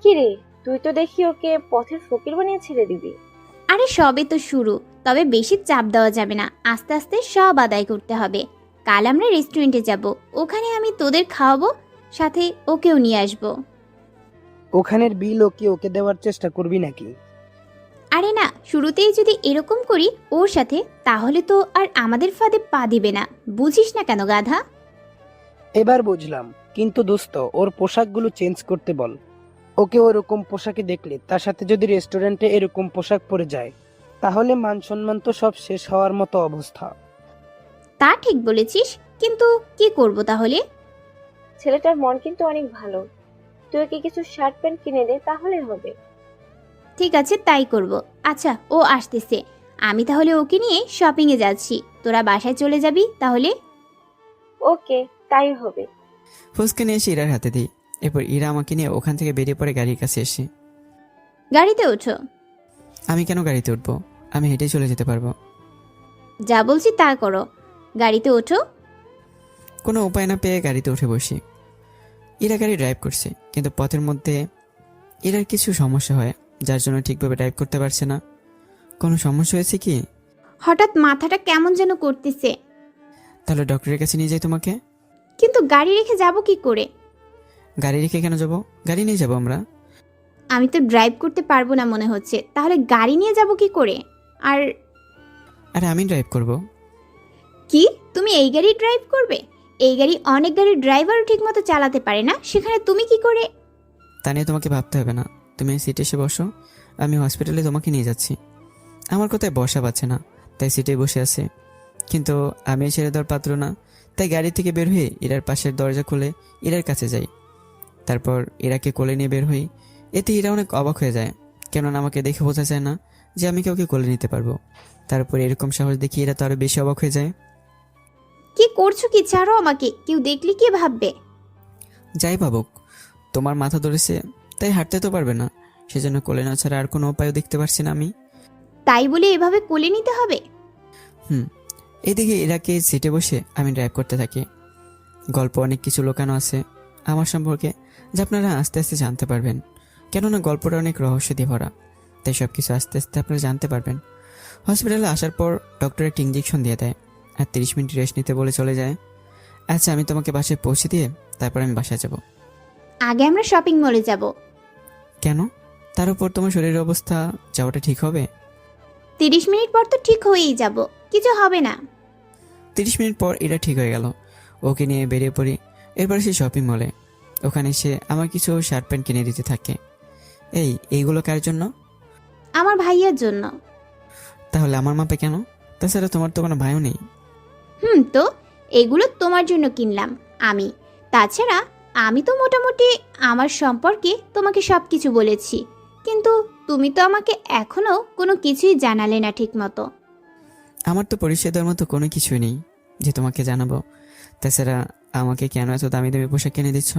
কি রে, তুই তো দেখি ওকে পথের ফকির বানিয়ে ছেড়ে দিবি। আরে সবে তো শুরু, তবে বেশি চাপ দেওয়া যাবে না, আস্তে আস্তে সব আদায় করতে হবে। কাল আমরা রেস্টুরেন্টে যাব, ওখানে আমি তোদের খাওয়াবো, সাথে ওকেও নিয়ে আসবো। ওখানের বিল ওকে দেওয়ার চেষ্টা করবি নাকি? আরে না, শুরুতেই যদি এরকম করি ওর সাথে, তাহলে তো আর আমাদের ফাঁদে পা দিবে না। বুঝিস না কেন গাধা? এবার বুঝলাম, কিন্তু দোস্ত ওর পোশাকগুলো চেঞ্জ করতে বল। ওকে ওরকম পোশাকে দেখলে, তার সাথে যদি রেস্টুরেন্টে এরকম পোশাক পরে যায়, তাহলে মান সম্মান তো সব শেষ হওয়ার মতো অবস্থা। তা ঠিক বলেছিস, কিন্তু কি করব তাহলে? ছেলেটার মন কিন্তু অনেক ভালো, তুই ওকে কিছু শার্ট প্যান্ট কিনে দে, তাহলে হবে। ঠিক আছে, তাই করব। আচ্ছা, ও আসতেছে, আমি তাহলে ওকে নিয়ে শপিংয়ে যাচ্ছি, তোরা বাসায় চলে যাবি তাহলে। ওকে, তাই হবে। ফুচকা নিয়ে এসে ইরার হাতে দিই। এরপর ইরা আমাকে নিয়ে ওখান থেকে বেরিয়ে পড়ে গাড়ির কাছে এসে। গাড়িতে ওঠো। আমি কেন গাড়িতে উঠবো? আমি হেঁটে চলে যেতে পারবো। যা বলছি তা করো, গাড়িতে ওঠো। কোনো উপায় না পেয়ে গাড়িতে উঠে বসি। ইরা গাড়ি ড্রাইভ করছে, কিন্তু পথের মধ্যে ইরার কিছু সমস্যা হয়, যার জন্য ঠিকভাবে ড্রাইভ করতে পারছে না। কোনো সমস্যা হয়েছে কি? হঠাৎ মাথাটা কেমন যেন করতেছে। তাহলে ডক্টরের কাছে নিয়ে যাই তোমাকে। কিন্তু গাড়ি রেখে যাব কি করে? গাড়ি রেখে কেন যাবো? গাড়ি নিয়ে যাবো আমরা। আমি তো ড্রাইভ করতে পারবো না মনে হচ্ছে, তাহলে গাড়ি নিয়ে যাব কি করে? আর আরে আমি ড্রাইভ করব। কি, তুমি এই গাড়ি ড্রাইভ করবে? এই গাড়ি অনেক গাড়ির ড্রাইভারও ঠিক মতো চালাতে পারে না, সেখানে তুমি কি করে? তা নিয়ে তোমাকে ভাবতে হবে না, তুমি সিটে এসে বসো, আমি হসপিটালে তোমাকে নিয়ে যাচ্ছি। আমার কোথায় বসা পাচ্ছে না, তাই সিটে বসে আছে। কিন্তু আমি ছেড়ে দেওয়ার পাত্র না, তাই গাড়ি থেকে বের হয়ে ইরার পাশের দরজা খুলে ইরার কাছে যাই। তারপর ইরাকে কোলে নিয়ে বের হই। এতে ইরা অনেক অবাক হয়ে যায়, কেননা আমাকে দেখে বোঝা যায় না যে আমি কাউকে কোলে নিতে পারবো। তারপরে এরকম সাহস দেখি এরা তো আরো বেশি অবাক হয়ে যায়। কি করছো কি? ছাড়ো আমাকে, কেউ দেখলে কি ভাববে? যাই ভাবুক, তোমার মাথা ধরেছে তাই হাঁটতে তো পারবে না, সেজন্য কোলে না ছাড়া আর কোনো উপায়ও দেখতে পারছি না আমি। তাই বলে এভাবে কোলে নিতে হবে? এদিকে ইরাকে সিটে বসে আমি ড্রাইভ করতে থাকি। গল্প অনেক কিছু লুকানো আছে আমার সম্পর্কে, যা আপনারা আস্তে আস্তে জানতে পারবেন, কেননা গল্পটা অনেক রহস্য দিয়ে ভরা। তাই সব কিছু আস্তে আস্তে আপনারা জানতে পারবেন। হসপিটালে আসার পর ডক্টর একটা ইঞ্জেকশন দিয়ে দেয় আর 30 মিনিট রেস্ট নিতে বলে চলে যায়। আচ্ছা, আমি তোমাকে বাসায় পৌঁছে দিয়ে তারপর আমি বাসায় যাব। আগে আমরা শপিং মলে যাব। কেন? তার উপর তোমার শরীরের অবস্থা, যাওয়াটা ঠিক হবে? 30 মিনিট পর তো ঠিক হয়েই যাব, কিছু হবে না। 30 মিনিট পর এটা ঠিক হয়ে গেল। ওকে নিয়ে বেরিয়ে পড়ি। এরপর সে শপিং মলে। ওখানে সে আমার কিছু শার্ট প্যান্ট কিনে দিতে থাকে। এইগুলো কার জন্য? আমার ভাইয়ার জন্য। তাহলে আমার মাপে কেন? তাছাড়া তোমার তো কোনো ভাইও নেই। তো এগুলো তোমার জন্য কিনলাম আমি। তাছাড়া আমি তো মোটামুটি আমার সম্পর্কে তোমাকে সব কিছু বলেছি, কিন্তু তুমি তো আমাকে এখনো কোনো কিছুই জানালে না ঠিক মতো। আমার তো পরিচয় দেওয়ার মতো কোনো কিছুই নেই যে তোমাকে জানাবো। তাছাড়া আমাকে কেন এত দামি দামি পোশাক কিনে দিচ্ছ?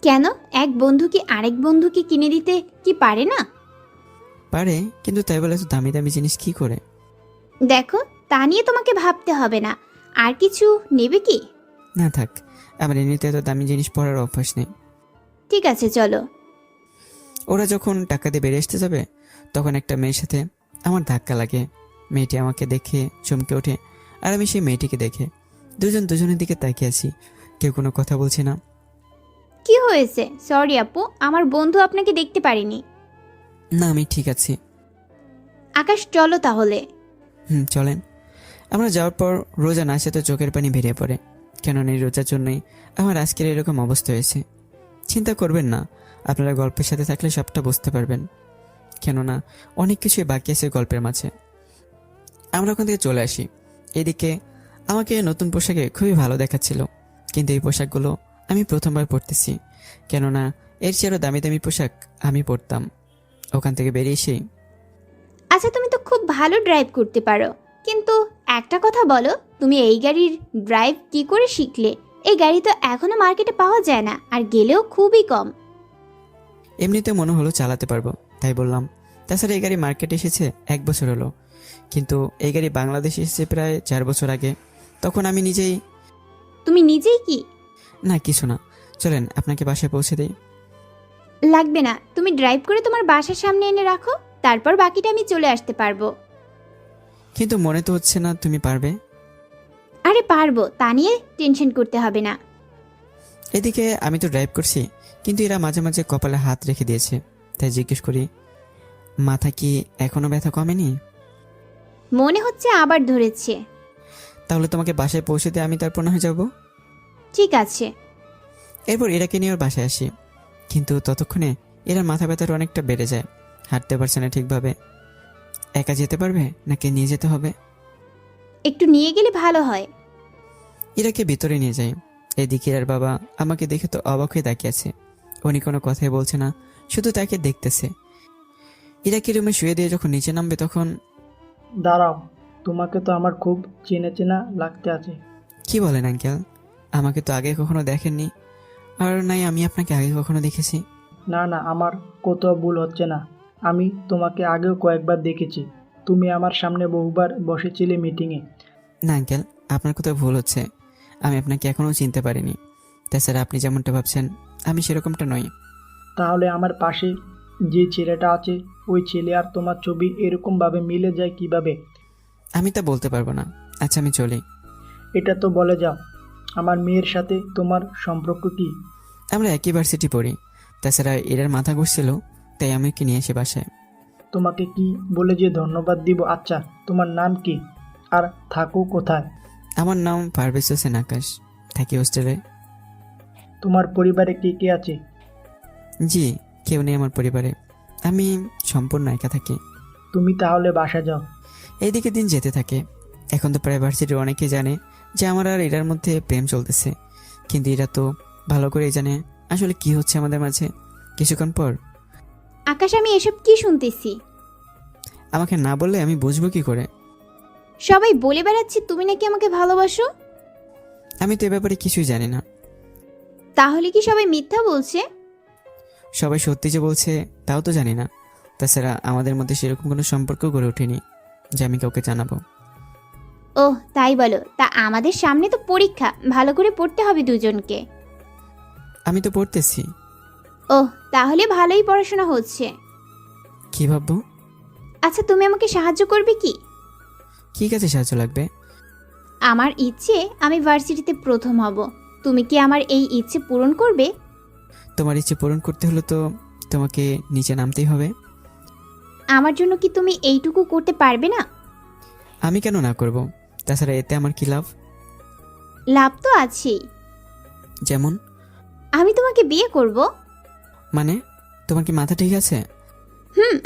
কেন, এক বন্ধু কি আরেক বন্ধুকে কিনে দিতে কি পারে না? পারে, কিন্তু তাই বলে এত দামি দামি জিনিস কি করে? দেখো, তা নিয়ে তোমাকে ভাবতে হবে না। আর কিছু নেবে কি? না থাক, আমার এমনিতে এত দামি জিনিস পরার অভ্যাস নেই। ঠিক আছে, চলো। ওরা যখন টাকা দিয়ে বেরিয়ে আসতে যাবে তখন একটা মেয়ের সাথে আমার ধাক্কা লাগে। মেয়েটি আমাকে দেখে চমকে ওঠে আর আমি সেই মেয়েটিকে দেখে। দুজনের দিকে তাকিয়ে আছি, কেউ কোনো কথা বলছে না। কি হয়েছে? সরি আপু, আমার বন্ধু আপনাকে দেখতে পারেনি। না, আমি ঠিক আছি। আকাশ, চলো তাহলে। চলেন। আমরা যাওয়ার পর রোজা না সাথে চোখের পানি বেরিয়ে পড়ে, কেননা এই রোজার জন্যই আমার আজকের এরকম অবস্থা হয়েছে। চিন্তা করবেন না, আপনারা গল্পের সাথে থাকলে সবটা বুঝতে পারবেন, কেননা অনেক কিছুই বাকি আছে গল্পের মাঝে। আমরা ওখান থেকে চলে আসি। এদিকে আমাকে নতুন পোশাকে খুবই ভালো দেখাচ্ছিল, কিন্তু এই পোশাকগুলো আমি প্রথমবার পরতেছি, কেননা এর চেয়ে আরও দামি দামি পোশাক আমি পরতাম। ওখান থেকে বেরিয়ে এসেই, আচ্ছা, তুমি তো খুব ভালো ড্রাইভ করতে পারো, কিন্তু একটা কথা বলো, তুমি এই গাড়ির ড্রাইভ কি করে শিখলে? এই গাড়ি তো এখনো মার্কেটে পাওয়া যায় না, আর গেলেও খুবই কম। এমনিতে মনে হলো চালাতে পারবো, তাই বললাম। তাছাড়া এই গাড়ি মার্কেটে এসেছে 1 বছর হলো, কিন্তু এই গাড়ি বাংলাদেশে এসেছে প্রায় 4 বছর আগে। তখন আমি নিজেই। তুমি নিজেই কি? না, কিছু না, চলেন আপনাকে বাসায় পৌঁছে দিই। লাগবে না, তুমি ড্রাইভ করে তোমার বাসার সামনে এনে রাখো, তারপর বাকিটা আমি চলে আসতে পারবো। কিন্তু মনে তো হচ্ছে না তুমি পারবে। আরে পারবো, তা নিয়ে টেনশন করতে হবে না। এদিকে আমি তো ড্রাইভ করছি, কিন্তু এরা মাঝে মাঝে কপালে হাত রেখে দিয়েছে। তাই জিজ্ঞেস করি, মাথা কি এখনো ব্যথা কমেনি? মনে হচ্ছে আবার ধরেছে। তাহলে তোমাকে বাসায় পৌঁছে দিয়ে আমি তারপর না হয়ে যাবো। ঠিক আছে। এরপর এরাকে নিয়ে ওর বাসায় আসি, কিন্তু ততক্ষণে এরা মাথা ব্যথার অনেকটা বেড়ে যায়, হাঁটতে পারছে না ঠিকভাবে। একা যেতে পারবে নাকি নিয়ে যেতে হবে? একটু নিয়ে গেলে ভালো হয়। ইরাকে ভিতরে নিয়ে যায়। এদিকে ইরার বাবা আমাকে দেখে তো অবাক হয়ে তাকিয়ে আছে। উনি কোনো কথাই বলছে না, শুধু তাকে দেখতেছে। ইরাকে রুমে শুয়ে দিয়ে যখন নিচে নামবে তখন, দাঁড়াও, তোমাকে তো আমার খুব চেনা চেনা লাগতে আছে। কি বলেন আঙ্কেল? আমাকে তো আগে কখনো দেখেননি, আর নাই আমি আপনাকে আগে কখনো দেখেছি। না না, আমার কোথাও ভুল হচ্ছে না। আমি তোমাকে আগেও কয়েকবার দেখেছি। তুমি আমার সামনে বহুবার বসেছিলে মিটিংয়ে। না আঙ্কেল, আপনার কোথাও ভুল হচ্ছে। আমি আপনাকে এখনো চিনতে পারিনি। তাছাড়া আপনি যেমনটা ভাবছেন আমি সেরকমটা নই। তাহলে আমার পাশে যে ছেলেটা আছে, ওই ছেলে আর তোমার ছবি এরকমভাবে মিলে যায় কিভাবে? আমি তা বলতে পারবো না। আচ্ছা, আমি চলি। এটা তো বলে যাও, আমার মেয়ের সাথে তোমার সম্পর্ক কি? আমরা একই ভার্সিটি পড়ি। তাছাড়া এরার মাথা ঘুরছিল, তাই আমি ওকে নিয়ে এসে বাসায়। তোমাকে কি বলে যে ধন্যবাদ দিব? আচ্ছা, তোমার নাম কি আর থাকো কোথায়? আমার নাম পারভেজ হোসেন আকাশ, থাকি হোস্টেলে। তোমার পরিবারে কে কে আছে? জি, কেউ নেই আমার পরিবারে, আমি সম্পূর্ণ একা থাকি। তুমি তাহলে বাসা যাও। এইদিকে দিন যেতে থাকে। এখন তো প্রায় ভার্সিটির অনেকেই জানে যে আমার আর এরার মধ্যে প্রেম চলতেছে, কিন্তু এরা তো ভালো করেই জানে আসলে কি হচ্ছে আমাদের মাঝে। কিছুক্ষণ পর, আকাশ, আমি এসব কি শুনতেছি? আমাকে না বললে আমি বুঝবো কি করে? সবাই বলে বেড়াচ্ছে তুমি নাকি আমাকে ভালোবাসো। আমি তো এ ব্যাপারে কিছুই জানি না। তাহলে কি সবাই মিথ্যা বলছে? সবাই সত্যি যে বলছে তাও তো জানি না। তাছাড়া আমাদের মধ্যে সেরকম কোনো সম্পর্ক গড়ে ওঠেনি যে আমি কাউকে জানাবো। ওহ তাই বলো। তা আমাদের সামনে তো পরীক্ষা, ভালো করে পড়তে হবে দুজনকে। আমি তো পড়তেছি। ওহ তাহলে ভালোই পড়াশোনা হচ্ছে। কি ভাববো? আচ্ছা তুমি আমাকে সাহায্য করবে কি? কি কাজে সাহায্য লাগবে? আমার ইচ্ছে আমি ভার্সিটিতে প্রথম হব। তুমি কি আমার এই ইচ্ছে পূরণ করবে? তোমার ইচ্ছে পূরণ করতে হলে তো তোমাকে নিচে নামতেই হবে। আমার জন্য কি তুমি এইটুকু করতে পারবে না? আমি কেন না করব? তাছাড়া এতে আমার কি লাভ? লাভ তো আছেই। যেমন? আমি তোমাকে বিয়ে করব। মানে তোমার কি মাথা ঠিক আছে?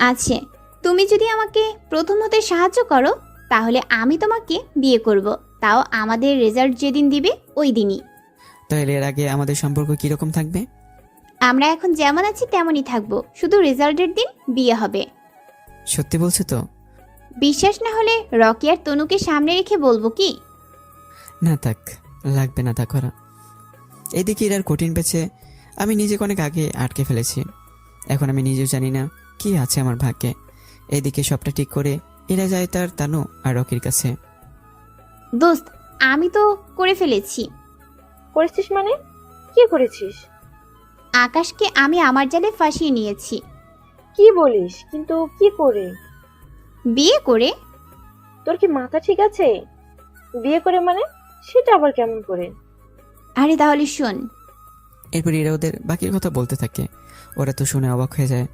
আছে। তুমি যদি আমাকে প্রথম হতে সাহায্য করো তাহলে আমি তোমাকে বিয়ে করব, তাও আমাদের রেজাল্ট যেদিন দিবে ওই দিনই। তাহলে এর আগে আমাদের সম্পর্ক কিরকম থাকবে? আমরা এখন যেমন আছি তেমনই থাকবো, শুধু রেজাল্টের দিন বিয়ে হবে। সত্যি বলছো তো? বিশ্বাস না হলে রকি আর তনুকে সামনে রেখে বলবো কি? না থাক, লাগবে না তা করা। এদিকে এর কঠিন পেছে আমি নিজেকে অনেক আগে আটকে ফেলেছি। এখন আমি নিজেও জানি না কি আছে আমার ভাগ্যে। এদিকে সবটা ঠিক করে এরা যায় তার তানু আর রকির কাছে। দোস্ত আমি তো করে ফেলেছি। করেছিস মানে? কি করেছিস? আকাশকে আমি আমার জালে ফাঁসিয়ে নিয়েছি। কি বলিস? কিন্তু কি করে? বিয়ে করে। তোর কি মাথা ঠিক আছে? বিয়ে করে মানে? সেটা আবার কেমন করে? আরে তাহলে শোন। এরপর এরা ওদের বাকির কথা বলতে থাকে। ওরা তো শুনে অবাক হয়ে যায়।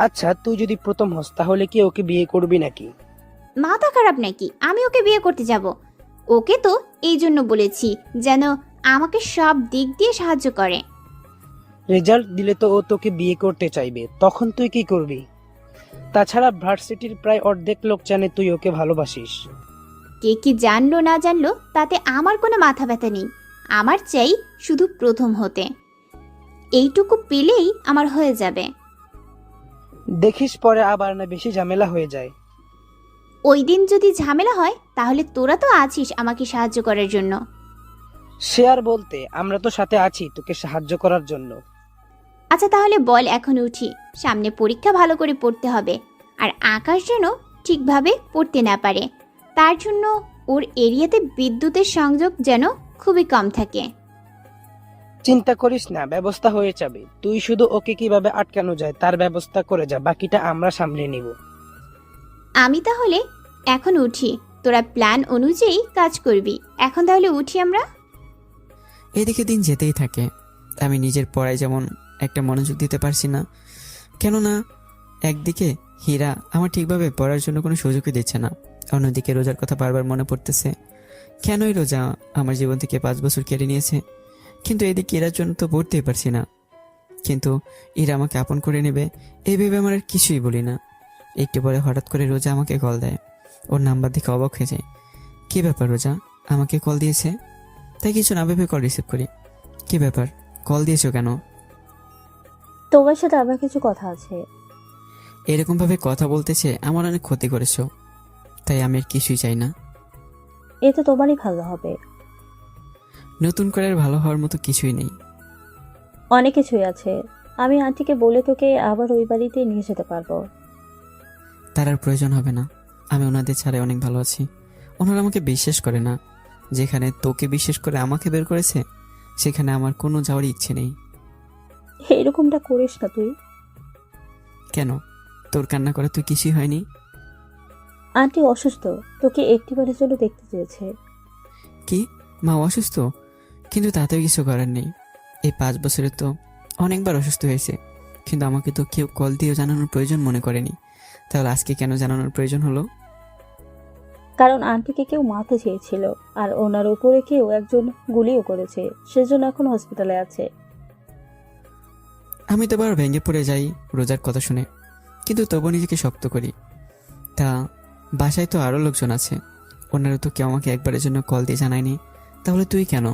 আচ্ছা তুই যদি প্রথম হস তাহলে কি ওকে বিয়ে করবি নাকি? মাথা খারাপ নাকি? আমি ওকে বিয়ে করতে যাব? ওকে তো এই জন্য বলেছি যেন আমাকে সব দিক দিয়ে সাহায্য করে। রেজাল্ট দিলে তো ও তোকে বিয়ে করতে চাইবে, তখন তুই কি করবি? তাছাড়া ভার্সিটির প্রায় অর্ধেক লোক জানে তুই ওকে ভালোবাসিস। কে কি জানলো না জানলো তাতে আমার কোনো মাথা ব্যথা নেই। আমার চাই শুধু প্রথম হতে। এইটুকু পেলেই আমার হয়ে যাবে। দেখিস পরে আবার না বেশি ঝামেলা হয়ে যায়। ওই দিন যদি ঝামেলা হয় তাহলে তোরা তো আছিস আমাকে সাহায্য করার জন্য। সে আর বলতে, আমরা তো সাথে আছি তোকে সাহায্য করার জন্য। আচ্ছা তাহলে বল এখন উঠি, সামনে পরীক্ষা, ভালো করে পড়তে হবে। আর আকাশ যেন ঠিকভাবে পড়তে না পারে, তার জন্য ওর এরিয়াতে বিদ্যুতের সংযোগ যেন খুবই কম থাকে। চিন্তা করিস না, ব্যবস্থা হয়ে যাবে। তুই শুধু ওকে কিভাবে আটকানো যায় তার ব্যবস্থা করে যা, বাকিটা আমরা সামলে নিব। আমি তাহলে এখন উঠি, তোরা প্ল্যান অনুযায়ী কাজ করবি। এখন তাহলে উঠি আমরা। এদিকে দিন যেতেই থাকে। আমি নিজের পড়ায় যেমন একটা মনোযোগ দিতে পারছি না, কেননা একদিকে হীরা আমার ঠিকভাবে পড়ার জন্য কোনো সুযোগই দিচ্ছে না, অন্যদিকে রোজার কথা বারবার মনে পড়তেছে। কেনই রোজা আমার জীবন থেকে 5 বছর কেড়ে নিয়েছে, কিন্তু এদিকে এরার জন্য তো পড়তেই পারছি না। কিন্তু এরা আমাকে আপন করে নেবে এই ভেবে আমার আর কিছুই বলি না। একটু পরে হঠাৎ করে রোজা আমাকে কল দেয়। ওর নাম্বার দেখে অবাক হয়ে যায়। কী ব্যাপার রোজা, আমাকে কল দিয়েছে? তাই কিছু না ভেবে কল রিসিভ করি। কী ব্যাপার, কল দিয়েছো কেন? তোমার সাথে আমার কিছু কথা আছে। এরকমভাবে কথা বলতেছে আমার অনেক ক্ষতি করেছো, তাই আমি আর কিছুই চাই না। এতে তোমারই ভালো হবে। নতুন করে আর ভালো হওয়ার মতো কিছুই নেই। অনেক কিছুই আছে। আমি আন্টিকে বলে তোকে আবার ওই বাড়িতে নিয়ে যেতে পারবো। তার আর প্রয়োজন হবে না, আমি ওনাদের ছাড়াই অনেক ভালো আছি। ওনারা আমাকে বিশ্বাস করে না। যেখানে তোকে বিশ্বাস করে আমাকে বের করেছে সেখানে আমার কোনো যাওয়ার ইচ্ছে নেই। এরকমটা করিস না তুই। কেন, তোর কান্না করে তুই কিছুই হয়নি? আন্টি অসুস্থ, তোকে একটিবারের জন্য দেখতে চেয়েছে। কি, মা অসুস্থ? কিন্তু তাতেও কিছু করার নেই। এই 5 বছরে তো অনেকবার অসুস্থ হয়েছে, কিন্তু আমাকে তো কেউ কল দিয়ে জানানোর প্রয়োজন মনে করেনি। তাহলে আজকে কেন জানানোর প্রয়োজন হলো? কারণ আন্টিকে কেউ মারতে চেয়েছিল, আর ওনার উপরে কেউ একজন গুলিও করেছে, সেজন্য এখন হসপিটালে আছে। আমি তো বার ভেঙে পড়ে যাই রোজার কথা শুনে, কিন্তু তবু নিজেকে শক্ত করি। তা বাসায় তো আরও লোকজন আছে, ওনারা তো কেউ আমাকে একবারের জন্য কল দিয়ে জানায়নি, তাহলে তুই কেন?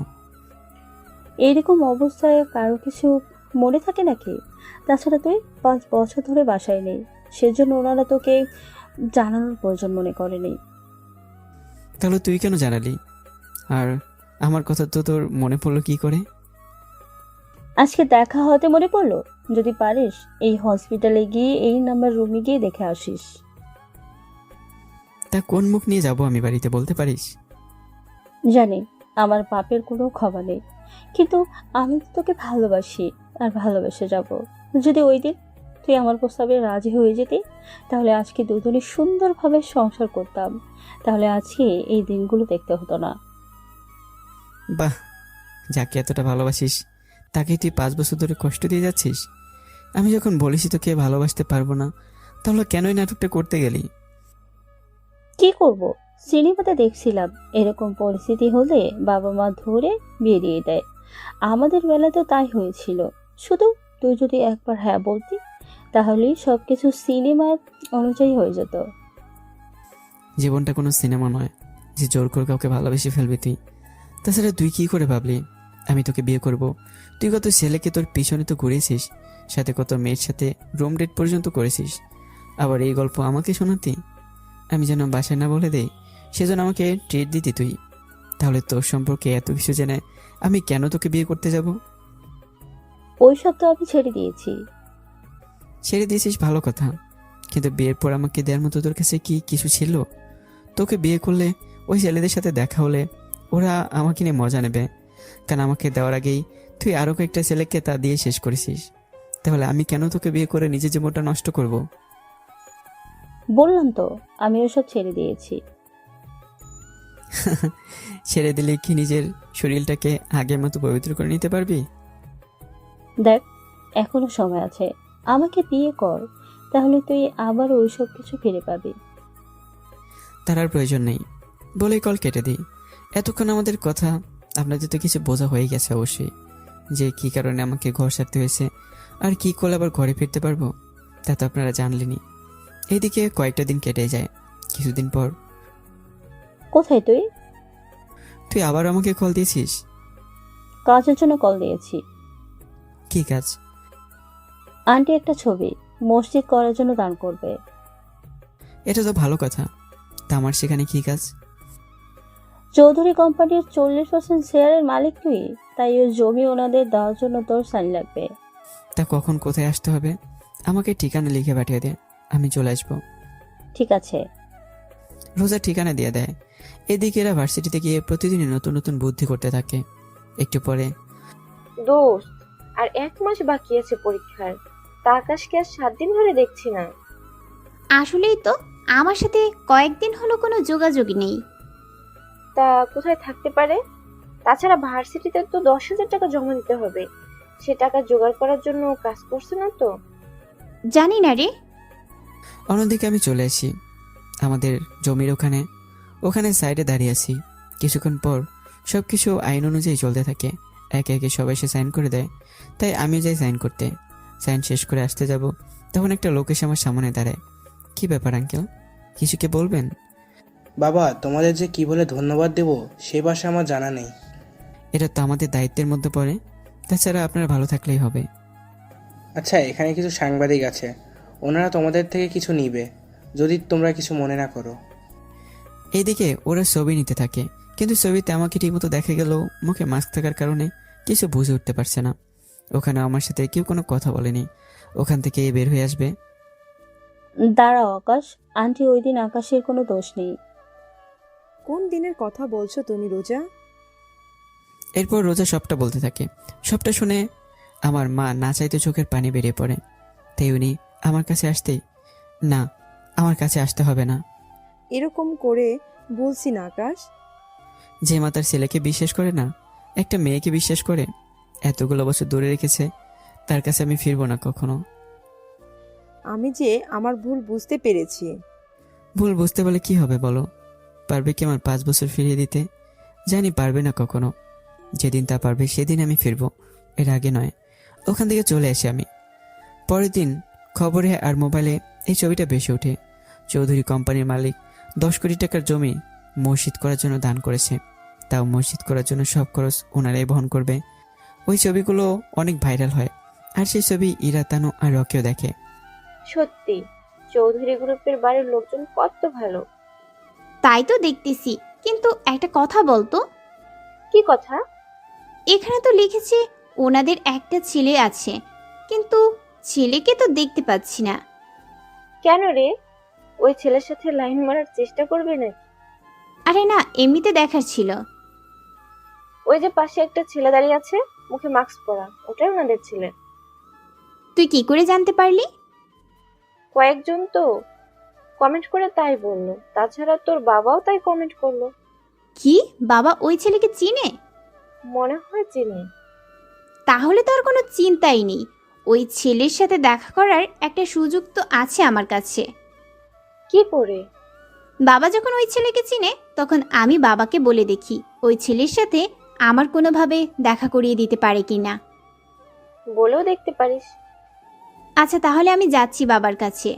এইরকম অবস্থায় কারো কিছু মনে থাকে নাকি? তাছাড়া তুই 5 বছর ধরে বাসায় নেই, সেজন্য ওনারা তোকে জানানোর প্রয়োজন মনে করেনি। তাহলে তুই কেন জানালি? আর আমার কথা তো তোর মনে পড়লো কি করে? আজকে দেখা হতে মনে পড়লো। যদি পারিস এই হসপিটালে গিয়ে এই নাম্বার রুমে গিয়ে দেখে আসিস। তা কোন মুখ নিয়ে যাব আমি বাড়িতে, বলতে পারিস? জানি আমার পাপের কোনো ক্ষমা নেই, কিন্তু আমি তো তোকে ভালোবাসি আর ভালোবেসে যাব। যদি ওই দিন তুই আমার প্রস্তাবে রাজি হয়ে যেতি, তাহলে আজকে দুজনে সুন্দরভাবে সংসার করতাম। তাহলে আজকে এই দিনগুলো দেখতে হতো না। বাহ, যাকে এতটা ভালোবাসিস তাকে তুই 5 বছর ধরে কষ্ট দিয়ে যাচ্ছিস। আমি যখন বলেছি তোকে ভালোবাসতে পারবো না, তাহলে কেনই নাটকটা করতে গেলি? কি করব? সিনেমাতে দেখছিলাম এরকম পরিস্থিতি হলে বাবা মা ধরে বিয়ে দিয়ে দেয়। আমাদের বেলাতেও তাই হয়েছিল। শুধু তুই যদি একবার হ্যাঁ বলতি, তাহলেই সবকিছু সিনেমার অনুযায়ী হয়ে যেত। জীবনটা কোনো সিনেমা নয় যে জোর করে কাউকে ভালোবেসে ফেলবি তুই। তাছাড়া তুই কি করে ভাবলি আমি তোকে বিয়ে করব? তুই কত ছেলেকে তোর পিছনে তো ঘুরেছিস, সাথে কত মেয়ের সাথে রুম ডেট পর্যন্ত করেছিস। আবার এই গল্প আমাকে শোনাতি? আমি যেন বাসায় না বলে দেই, সেজন্য আমাকে ট্রিট দিতি তুই। তাহলে তোর সম্পর্কে এত কিছু জেনে আমি কেন তোকে বিয়ে করতে যাব? ওই সব তো আমি ছেড়ে দিয়েছি। ছেড়ে দিয়েছিস ভালো কথা, কিন্তু বিয়ের পর আমাকে দেওয়ার মতো তোর কাছে কি কিছু ছিল? তোকে বিয়ে করলে ওই ছেলেদের সাথে দেখা হলে ওরা আমাকে নিয়ে মজা নেবে, কারণ আমাকে দেওয়ার আগেই তুই আরও কয়েকটা ছেলেকে তা দিয়ে শেষ করেছিস। তাহলে আমি কেন তোকে বিয়ে করে নিজের জীবনটা নষ্ট করব? বললাম তো আমি ওসব ছেড়ে দিয়েছি। ছেড়ে দিলে কি নিজের শরীরটাকে আগের মতো পবিত্র করে নিতে পারবি? দেখ, এখনো সময় আছে। আমাকে বিয়ে কর, তাহলে তুই আবার ওইসব কিছু ফিরে পাবি। তার আর প্রয়োজন নেই বলেই কল কেটে দিই। এতক্ষণ আমাদের কথা আপনাদের তো কিছু বোঝা হয়ে গেছে অবশ্যই, যে কি কারণে আমাকে ঘর ছাড়তে হয়েছে আর কি করলে আবার ঘরে ফিরতে পারবো তা তো আপনারা জানলেনই। এইদিকে কয়েকটা দিন কেটে যায়। কিছুদিন পর কোথায় তুই? তুই আবার আমাকে কল দিয়েছিস? কাজের জন্য কল দিয়েছি। কি কাজ? আন্টি একটা ছবি মসজিদ করার জন্য দান করবে। এটা তো ভালো কথা, তা আমার সেখানে কি কাজ? চৌধুরী কোম্পানির 40% শেয়ারের মালিক তুই, তাই ওই জমি ওনাদের দেওয়ার জন্য তোর সাইন লাগবে। তা কখন কোথায় আসতে হবে আমাকে ঠিকানা লিখে পাঠিয়ে দে, আমি চলে আসবো। ঠিক আছে। রোজা ঠিকানা দিয়ে দেয়। এদিকে এরা ভার্সিটিতে গিয়ে প্রতিদিনই নতুন নতুন বুদ্ধি করতে থাকে। একটু পরে, দোস্ত, আর 1 মাস বাকি আছে পরীক্ষার। তা আকাশকে আর 7 দিন ধরে দেখছি না। আসলেই তো আমার সাথে কয়েকদিন হলো কোনো যোগাযোগই নেই। তা কোথায় থাকতে পারে? তাছাড়া ভার্সিটিতে তো 10,000 টাকা জমা দিতে হবে। সে টাকা জোগাড় করার জন্য ও কাজ করছে না তো। জানি না রে। অন্যদিকে আমি চলে আসি আমাদের জমির ওখানে। ওখানে সাইডে দাঁড়িয়ে আছি। কিছুক্ষণ পর সবকিছু আইন অনুযায়ী চলতে থাকে। একে একে সবাই সে সাইন করে দেয়, তাই আমিও যাই সাইন করতে। সাইন শেষ করে আসতে যাব, তখন একটা লোক এসে আমার সামনে দাঁড়ায়। কি ব্যাপার আঙ্কেল, কিছু কি বলবেন? বাবা, তোমাদের যে কি বলে ধন্যবাদ দেব সে ভাষা আমার জানা নেই। এটা তো আমাদের দায়িত্বের মধ্যে পড়ে, তাছাড়া আপনারা ভালো থাকলেই হবে। আচ্ছা, এখানে কিছু সাংবাদিক আছে, ওনারা তোমাদের থেকে কিছু নিবে, যদি তোমরা কিছু মনে না করো। এইদিকে ওরা ছবি নিতে থাকে, কিন্তু ছবিতে আমাকে ঠিকমতো দেখা গেল মুখে মাস্ক থাকার কারণে কিছু বুঝে উঠতে পারছে না। ওখানে আমার সাথে কেউ কোনো কথা বলেনি। ওখান থেকে বের হয়ে আসবে। দাঁড়াও আকাশ, আন্টি ওই দিন আকাশের কোনো দোষ নেই। কোন দিনের কথা বলছো তুমি রোজা? এরপর রোজা সবটা বলতে থাকে। সবটা শুনে আমার মা না চাইতে চোখের পানি বেরিয়ে পড়ে। তাই উনি আমার কাছে আসতেই, না, আমার কাছে আসতে হবে না। এরকম করে বলছি না আকাশ। যে মা তার ছেলেকে বিশ্বাস করে না, একটা মেয়েকে বিশ্বাস করে, এতগুলো বছর দূরে রেখেছে, তার কাছে আমি ফিরবো না কখনো। আমি যে আমার ভুল বুঝতে পেরেছি। ভুল বুঝতে বলে কি হবে বলো? পারবে কি আমার 5 বছর ফিরিয়ে দিতে? জানি পারবে না কখনো। যেদিন তা পারবে সেদিন আমি ফিরবো, এর আগে নয়। ওখান থেকে চলে আসি আমি। পরের দিন খবরে আর মোবাইলে এই ছবিটা বেশি ওঠে। চৌধুরী কোম্পানির মালিক 10 কোটি টাকার জমি মসজিদ করার জন্য দান করেছে। তাও মসজিদ করার জন্য সব খরচ ওনারাই বহন করবে। ওই ছবিগুলো অনেক ভাইরাল হয়, আর সেই ছবি ইরা, তানু আর রকিও দেখে। সত্যি চৌধুরী গ্রুপের বাড়ির লোকজন কত ভালো। তাই তো দেখতেছি, কিন্তু একটা কথা বলতো, কি কথা? এখানে তো লিখেছে ওনাদের একটা ছেলে আছে, কিন্তু ছেলেকে তো দেখতে পাচ্ছি না। কেন রে, ওই ছেলের সাথে লাইন মারার চেষ্টা করবে না? আরে না, এমনিতে দেখার ছিল। ওই যে পাশে একটা ছেলে দাঁড়িয়ে আছে, মুখে মাস্ক পরা, ওটাই ওনাদের ছেলে। তুই কি করে জানতে পারলি? কয়েকজন তো কমেন্ট করে তাই বললো, তাছাড়া তোর বাবাও তাই কমেন্ট করলো। কি, বাবা ওই ছেলেকে চিনে? মনে হয় চিনি। তাহলে তো আর কোনো চিন্তাই নেই, ওই ছেলের সাথে দেখা করার একটা সুযোগ তো আছে আমার কাছে। কি করে? বাবা যখন ওই ছেলেকে চিনে, তখন আমি বাবাকে বলে দেখি ওই ছেলের সাথে আমার কোনোভাবে দেখা করিয়ে দিতে পারে কিনা। বলেও দেখতে পারিস। আচ্ছা, তাহলে আমি যাচ্ছি বাবার কাছে।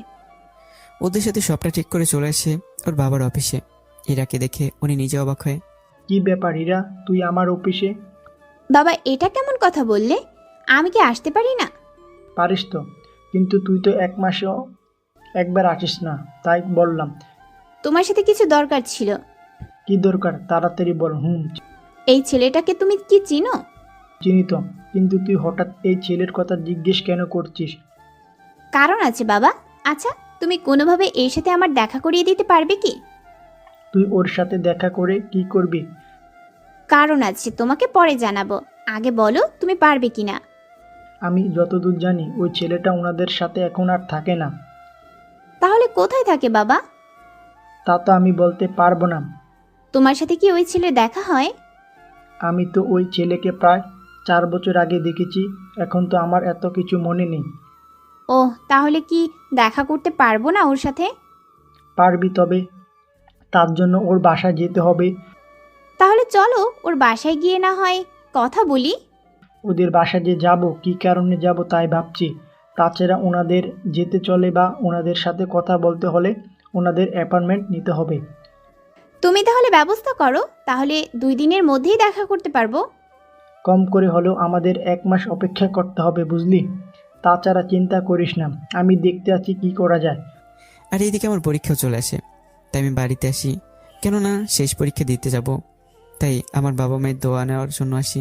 ওদের সাথে সবটা ঠিক করে চলে আসে ওর বাবার অফিসে। ইরাকে দেখে উনি নিজে অবাক হয়ে, কি ব্যাপার ইরা, তুই আমার অফিসে? বাবা, এটা কেমন কথা বললে? আমি কি আসতে পারি না? পারিস তো, কিন্তু তুই তো 1 মাসেও একবার আসিস না, তাই বললাম। তোমার সাথে কিছু দরকার ছিল। কি দরকার, তাড়াতাড়ি বল। এই ছেলেটাকে তুমি কি চিনো? চিনি তো, কিন্তু তুই হঠাৎ এই ছেলের কথা জিজ্ঞেস কেন করছিস? কারণ আছে বাবা। আচ্ছা, তুমি কোনোভাবে এর সাথে আমার দেখা করিয়ে দিতে পারবে কি? তুই ওর সাথে দেখা করে কি করবি? কারণ আছে, তোমাকে পরে জানাবো। আগে বলো তুমি পারবে কিনা। আমি যতদূর জানি ওই ছেলেটা ওনাদের সাথে এখন আর থাকে না। তাহলে কোথায় থাকে বাবা? তা তো আমি বলতে পারবো না। তোমার সাথে কি ওই ছেলে দেখা হয়? আমি তো ওই ছেলেকে প্রায় 4 বছর আগে দেখেছি, এখন তো আমার এত কিছু মনে নেই। ও, তাহলে কি দেখা করতে পারবো না ওর সাথে? পারবি, তবে তার জন্য ওর বাসায় যেতে হবে। তাহলে চলো ওর বাসায় গিয়ে না হয় কথা বলি। ওদের বাসায় যে যাব, কী কারণে যাব তাই ভাবছি। তাছাড়া ওনাদের যেতে চলে বা ওনাদের সাথে কথা বলতে হলে ওনাদের অ্যাপয়েন্টমেন্ট নিতে হবে। তুমি তাহলে ব্যবস্থা করো, তাহলে 2 দিনের মধ্যেই দেখা করতে পারবো। কম করে হলেও আমাদের 1 মাস অপেক্ষা করতে হবে, বুঝলি? তাছাড়া চিন্তা করিস না, আমি দেখতে আছি কি করা যায়। আর এইদিকে আমার পরীক্ষাও চলে আসে, তাই আমি বাড়িতে আসি। কেননা শেষ পরীক্ষা দিতে যাব, তাই আমার বাবা মায়ের দোয়া নেওয়ার জন্য আসি।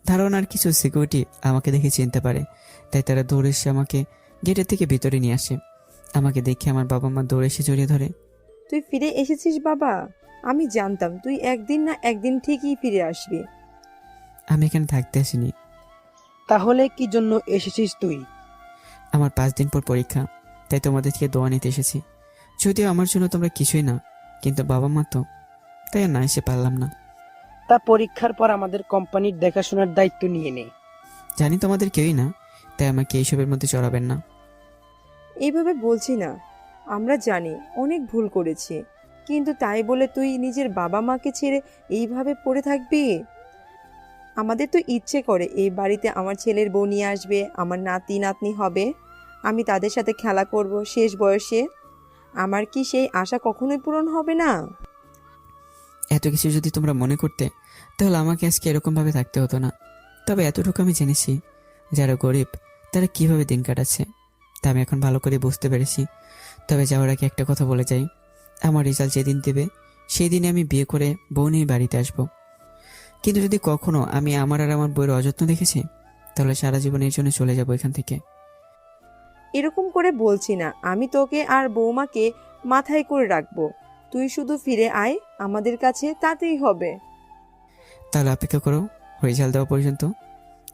ধারণার কিছু সিকিউরিটি আমাকে দেখে চিনতে পারে, তাই তারা দৌড়ে এসে আমাকে গেটের থেকে ভিতরে নিয়ে আসে। আমাকে দেখে আমার বাবা মা দৌড়ে এসে জড়িয়ে ধরে। তুই ফিরে এসেছিস বাবা, আমি জানতাম তুই একদিন না একদিন ঠিকই ফিরে আসবি। আমি এখানে থাকতে আসিনি। তাহলে কি জন্য এসেছিস তুই? আমার 5 দিন পর পরীক্ষা, তাই তোমাদের থেকে দোয়া নিতে এসেছি। যদিও আমার জন্য তোমরা কিছুই না, কিন্তু বাবা মা তো, তাই আর না এসে পারলাম না। তা পরীক্ষার পর আমাদের কোম্পানির দেখাশোনার দায়িত্ব নিয়ে নে। জানি তোমাদের কেউই না, তাই আমাকে এইসবের মধ্যে চড়াবেন না। এইভাবে বলছি না, আমরা জানি অনেক ভুল করেছি, কিন্তু তাই বলে তুই নিজের বাবা মাকে ছেড়ে এইভাবে পড়ে থাকবি? আমাদের তো ইচ্ছে করে এই বাড়িতে আমার ছেলের বউ নিয়ে আসবে, আমার নাতি নাতনি হবে, আমি তাদের সাথে খেলা করব শেষ বয়সে। আমার কি সেই আশা কখনোই পূরণ হবে না? এত কিছু যদি তোমরা মনে করতে, তাহলে আমাকে আজকে এরকমভাবে থাকতে হতো না। তবে এতটুকু আমি জেনেছি, যারা গরিব তারা কিভাবে দিন কাটাচ্ছে, তা আমি এখন ভালো করে বুঝতে পেরেছি। তবে যাওয়ার আগে একটা কথা বলে যাই, আমার রেজাল্ট যেদিন দেবে সেই দিনে আমি বিয়ে করে বউ নিয়ে বাড়িতে আসবো। কিন্তু যদি কখনো আমি আমার আর আমার বউয়ের অযত্ন দেখেছি, তাহলে সারা জীবন এর জন্য চলে যাবো এখান থেকে। এরকম করে বলছি না, আমি তোকে আর বৌমাকে মাথায় করে রাখবো। তুই শুধু ফিরে আয় আমাদের কাছে, তাতেই হবে। তাহলে অপেক্ষা করো রেজাল্ট দেওয়া পর্যন্ত।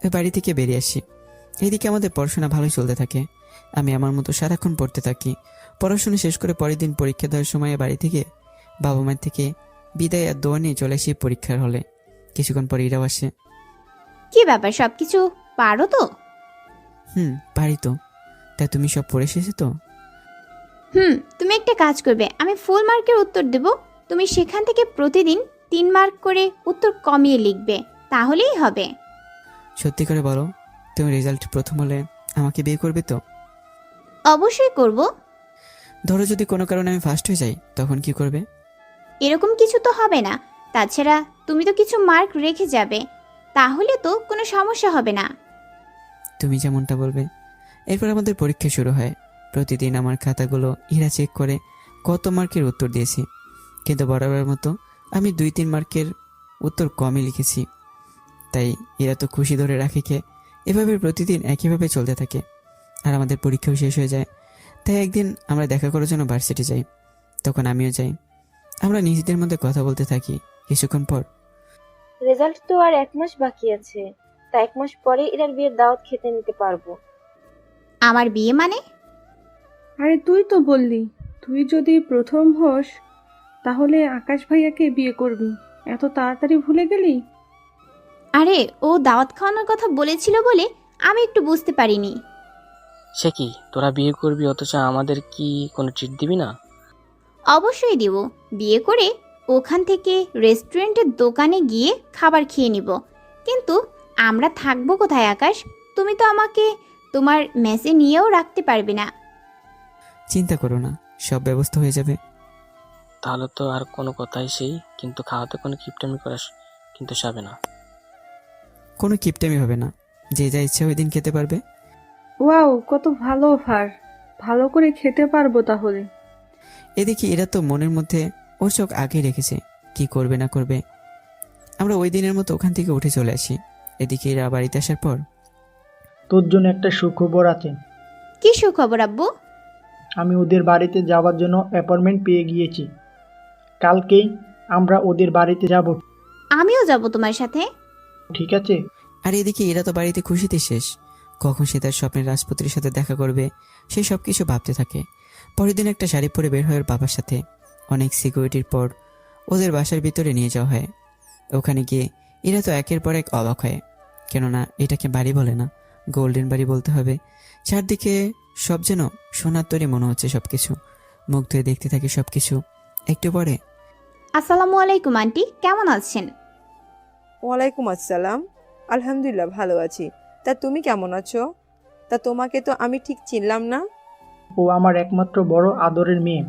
ওই বাড়ি থেকে বেরিয়ে আসি। এইদিকে আমাদের পড়াশোনা ভালোই চলতে থাকে। আমি আমার মতো সারাক্ষণ পড়তে থাকি। পড়াশোনা শেষ করে পরের দিন পরীক্ষা দেওয়ার সময় বাড়ি থেকে বাবা মায়ের থেকে বিদায় আর দোয়া নিয়ে চলে আসি পরীক্ষার হলে। কিছুক্ষণ পর ইরাও আসে। কি ব্যাপার, সবকিছু পারো তো? পারি তো। তা তুমি সব পড়ে এসেছো তো? তুমি একটা কাজ করবে, আমি ফুল মার্কের উত্তর দেব, তুমি সেখান থেকে প্রতিদিন 3 মার্ক করে উত্তর কমিয়ে লিখবে, তাহলেই হবে। সত্যি করে বলো, তুমি রেজাল্ট প্রথম হলে আমাকে বিয়ে করবে তো? অবশ্যই করব। ধরো যদি কোনো কারণে আমি ফার্স্ট হয়ে যাই, তখন কি করবে? এরকম কিছু তো হবে না, তাছাড়া তুমি তো কিছু মার্ক রেখে যাবে, তাহলে তো কোনো সমস্যা হবে না। তুমি যেমনটা বলবে। এরপর আমাদের পরীক্ষা শুরু হয়। প্রতিদিন আমার খাতাগুলো ইরা চেক করে কত মার্কের উত্তর দিয়েছি, কিন্তু বরাবরের মতো আমি 2-3 মার্কের উত্তর কমই লিখেছি। তাই এরা তো খুশি ধরে রাখে কে। এভাবে প্রতিদিন একইভাবে চলতে থাকে, আর আমাদের পরীক্ষাও শেষ হয়ে যায়। তাই একদিন আমরা দেখা করার জন্য ভার্সিটি যাই, তখন আমিও যাই। আমরা নিজেদের মধ্যে কথা বলতে থাকি। কিছুক্ষণ পর রেজাল্ট তো আর 1 মাস বাকি আছে, তা 1 মাস পরে ইরার বিয়ের দাওয়াত খেতে নিতে পারবো। আমার বিয়ে মানে? আরে তুই তো বললি তুই যদি প্রথম হোস তাহলে আকাশ ভাইয়াকে বিয়ে করবি, এত তাড়াতাড়ি ভুলে গেলি? আরে ও দাওয়াত খাওয়ানোর কথা বলেছিল বলে আমি একটু বুঝতে পারিনি। সে কি, তোরা বিয়ে করবি অথচ আমাদের কি কোনো ট্রিট দিবি না? অবশ্যই দিব। বিয়ে করে ওখান থেকে রেস্টুরেন্টের দোকানে গিয়ে খাবার খেয়ে নিব। কিন্তু আমরা থাকবো কোথায় আকাশ? তুমি তো আমাকে তোমার মেসে নিয়েও রাখতে পারবে না। চিন্তা করো না, সব ব্যবস্থা হয়ে যাবে। তাহলে তো আর কোনো কথাই সেই, কিন্তু খাওয়াতে কোনো কিপটামি করাস কিন্তু যাবে না। কোনো কিপটামি হবে না, যে যা ইচ্ছে ওই দিন খেতে পারবে। ওয়াও, কত ভালো অফার! ভালো করে খেতে পারবো তাহলে। এদিকে এরা তো মনের মধ্যে ওর চোখ আগেই রেখেছে কি করবে না করবে। আমরা ওই দিনের মতো ওখান থেকে উঠে চলে আসি। এদিকে এরা বাড়িতে আসার পর তোর জন্য একটা সুখবর আছে। কি সুখবর আব্বু? আমি ওদের বাড়িতে যাওয়ার জন্য অ্যাপয়েন্টমেন্ট পেয়ে গিয়েছি। কালকেই আমরা ওদের বাড়িতে যাব। আমিও যাব তোমার সাথে। ঠিক আছে? আর এদিকে এরা তো বাড়িতে খুশিতে শেষ। কখন সে তার স্বপ্নের রাজপুত্রের সাথে দেখা করবে সে সব কিছু ভাবতে থাকে। পরের দিন একটা শাড়ি পরে বের হয় ওর বাবার সাথে। অনেক সিকিউরিটির পর ওদের বাসার ভিতরে নিয়ে যাওয়া হয়। ওখানে গিয়ে এরা তো একের পর এক অবাক হয়, কেননা এটাকে বাড়ি বলে না, গোল্ডেন বাড়ি বলতে হবে। চারদিকে সব যেন সোনার তৈরি মনে হচ্ছে সবকিছু। মুখ ধুয়ে দেখতে থাকে সবকিছু। একটু পরে আসসালামু আলাইকুম আন্টি, কেমন আছেন? ওয়ালাইকুম আসসালাম। আলহামদুলিল্লাহ ভালো আছি। তা তুমি কেমন আছো? তা তোমাকে তো আমি ঠিক চিনলাম না। ও আমার একমাত্র বড় আদরের মেয়ে।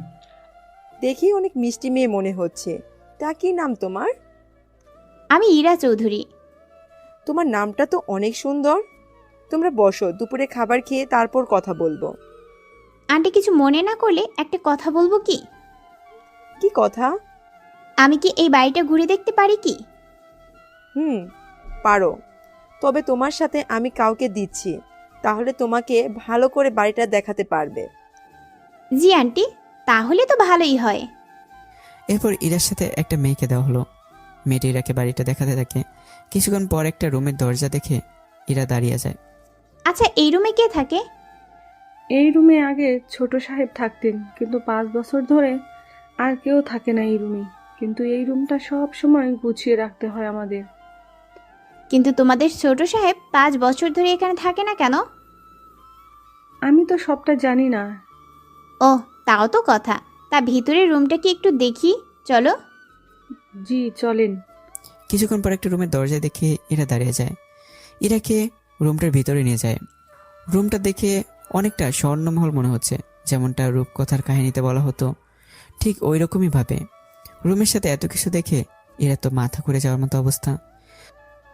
দেখি অনেক মিষ্টি মেয়ে মনে হচ্ছে। তা কি নাম তোমার? আমি ইরা চৌধুরী। তোমার নামটা তো অনেক সুন্দর। তোমরা বসো, দুপুরে খাবার খেয়ে তারপর কথা বলবো। আন্টি কিছু মনে না করলে একটা কথা বলবো কি? কি কথা? আমি কি এই বাড়িটা ঘুরে দেখতে পারি কি? পারো। তবে তোমার সাথে আমি কাউকে দিচ্ছি, তাহলে তোমাকে ভালো করে বাড়িটা দেখাতে পারবে। জি আন্টি, তাহলে তো ভালোই হয়। এরপর ইরার সাথে একটা মেয়েকে দেওয়া হলো। মেয়েটি ইরাকে বাড়িটা দেখাতে থাকে। কিছুক্ষণ পর একটা রুমের দরজা দেখে ইরা দাঁড়িয়ে যায়। আচ্ছা, এই রুমে কে থাকে? এই রুমে আগে ছোট সাহেব থাকতেন, কিন্তু 5 বছর ধরে আর কেউ থাকে না এই রুমে। কিন্তু এই রুমটা সব সময় গুছিয়ে রাখতে হয় আমাদের। কিন্তু তোমাদের ছোট সাহেব 5 বছর ধরে এখানে থাকে না কেন? আমি তো সবটা জানি না। ও, তাও তো কথা। তা ভিতরের রুমটা কি একটু দেখি, চলো। জি চলেন। কিছুক্ষণ পর একটা রুমের দরজা দেখে এরা দাঁড়িয়ে যায়। ইরাকে রুমটার ভিতরে নিয়ে যায়। রুমটা দেখে অনেকটা স্বর্ণমহল মনে হচ্ছে, যেমনটা রূপকথার কাহিনীতে বলা হতো, ঠিক ওই রকমই ভাবে। রুমের সাথে এত কিছু দেখে এরা তো মাথা ঘুরে যাওয়ার মতো অবস্থা।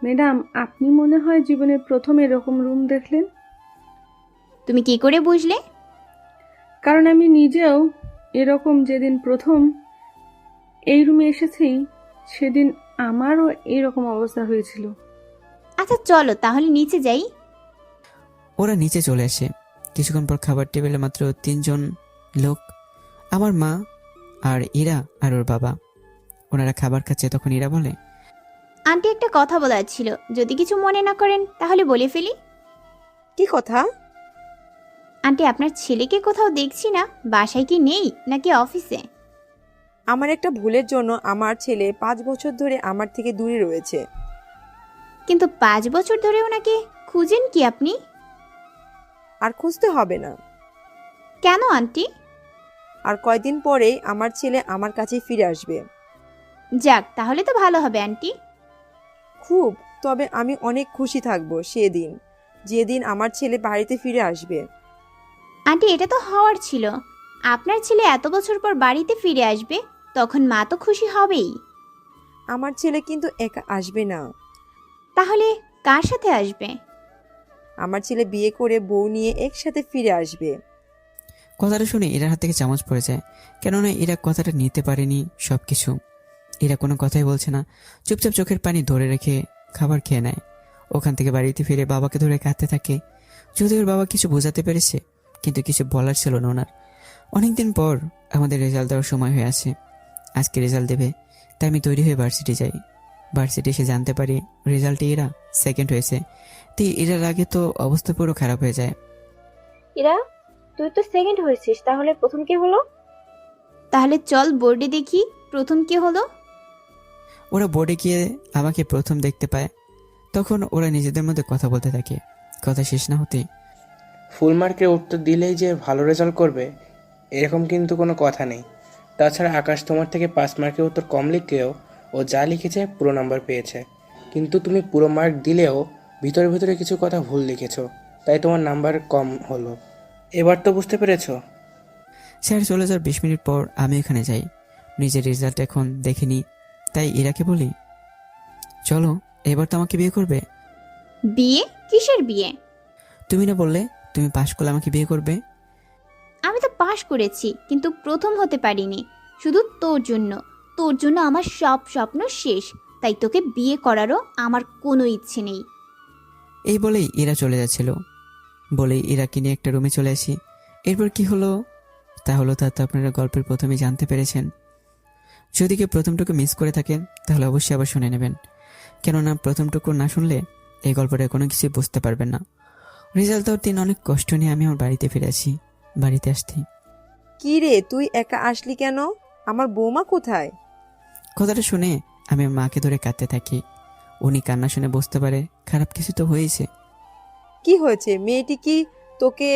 ম্যাডাম, আপনি মনে হয় জীবনের প্রথম এরকম রুম দেখলেন। তুমি কি করে বুঝলে? কারণ আমি নিজেও এরকম যেদিন প্রথম এই রুমে এসেছি সেদিন আমারও এরকম অবস্থা হয়েছিল। আচ্ছা চলো তাহলে নিচে যাই। ওরা নিচে চলে আসে। কিছুক্ষণ পর খাবার টেবিলে মাত্র 3 জন লোক, আমার মা আর ইরা আর ওর বাবা। ওনারা খাবার খাচ্ছে, তখন ইরা বলে, আন্টি একটা কথা বলার ছিল, যদি কিছু মনে না করেন তাহলে বলে ফেলি। কি কথা? আন্টি, আপনার ছেলেকে কোথাও দেখছি না, বাসায় কি নেই নাকি অফিসে? আমার একটা ভুলের জন্য আমার ছেলে 5 বছর ধরে আমার থেকে দূরে রয়েছে। কিন্তু 5 বছর ধরে ওনাকে খুঁজেন কি আপনি? আর খুঁজতে হবে না। কেন আন্টি? আর কয়দিন পরেই আমার ছেলে আমার কাছে ফিরে আসবে। যাক, তাহলে তো ভালো হবে আন্টি। খুব। তবে আমি অনেক খুশি থাকবো সেদিন, যেদিন আমার ছেলে বাড়িতে ফিরে আসবে। আন্টি, এটা তো হওয়ার ছিল। আপনার ছেলে এত বছর পর বাড়িতে ফিরে আসবে, তখন মা তো খুশি হবেই। আমার ছেলে কিন্তু একা আসবে না। তাহলে কার সাথে আসবে? আমার ছেলে বিয়ে করে বউ নিয়ে একসাথে ফিরে আসবে। কথাটা শুনে ইরার হাত থেকে চামচ পড়ে যায়, কেননা ইরা কথাটা নিতে পারেনি। সবকিছু ইরা কোনো কথাই বলছে না, চুপচাপ চোখের পানি ধরে রেখে খাবার খেয়ে নেয়। ওখান থেকে বাড়িতে ফিরে বাবাকে ধরে কাঁদতে থাকে। যদি ওর বাবা কিছু বোঝাতে পেরেছে, কিন্তু কিছু বলার ছিল না ওনার। অনেকদিন পর আমাদের রেজাল্ট দেওয়ার সময় হয়ে আসে। আজকে রেজাল্ট দেবে, তাই আমি তৈরি হয়ে ভার্সিটি যাই। ভার্সিটি এসে জানতে পারি রেজাল্টে ইরা সেকেন্ড হয়েছে। তাই ইরার আগে তো অবস্থা পুরো খারাপ হয়ে যায়। ইরা, তুই তো সেকেন্ড হয়েছিস, তাহলে প্রথম কে হলো? তাহলে চল বোর্ডে দেখি প্রথম কে হলো। ওরা বোর্ডে গিয়ে আমাকে প্রথম দেখতে পায়। তখন ওরা নিজেদের মধ্যে কথা বলতে থাকে। কথা শেষ না হতেই ফুল মার্কের উত্তর দিলেই যে ভালো রেজাল্ট করবে এরকম কিন্তু কোনো কথা নেই। তাছাড়া আকাশ তোমার থেকে 5 মার্কের উত্তর কম লিখলেও ও যা লিখেছে পুরো নাম্বার পেয়েছে। কিন্তু তুমি পুরো মার্ক দিলেও ভিতরে ভিতরে কিছু কথা ভুল লিখেছো, তাই তোমার নাম্বার কম হলো। এবার তো বুঝতে পেরেছো? স্যার চলে যাওয়ার 20 মিনিট পর আমি এখানে যাই। নিজের রেজাল্ট এখন দেখিনি, তাই ইরাকে বলি, চলো এবার তো আমাকে বিয়ে করবে। বিয়ে? কিসের বিয়ে? তুমি না বললে তুমি পাশ করলে আমাকে বিয়ে করবে? আমি তো পাশ করেছি, কিন্তু প্রথম হতে পারিনি। শুধু তোর জন্য। তোর জন্য আমার সব স্বপ্ন শেষ, তাই তোকে বিয়ে করারও আমার কোনো ইচ্ছে নেই। এই বলেই ইরা চলে যাচ্ছিল। বলেই ইরাকে নিয়ে একটা রুমে চলে আসি। এরপর কি হলো তা তো আপনারা গল্পের প্রথমে জানতে পেরেছেন। যদি কেউ প্রথমটুকু মিস করে থাকেন তাহলে অবশ্যই আবার শুনে নেবেন, কেননা প্রথমটুকু না শুনলে এই গল্পটা কোনো কিছুই বুঝতে পারবেন না। রেজাল্ট দেওয়ার দিন অনেক কষ্ট নিয়ে আমি আমার বাড়িতে ফিরে আসি। বাড়িতে আসতেই কি রে, তুই একা আসলি কেন? আমার বৌমা কোথায়? কথাটা শুনে আমি আমার মাকে ধরে কাঁদতে থাকি। উনি কান্না শুনে বুঝতে পারে খারাপ কিছু তো হয়েছে। কি হয়েছে? মেয়েটি কি তোকে?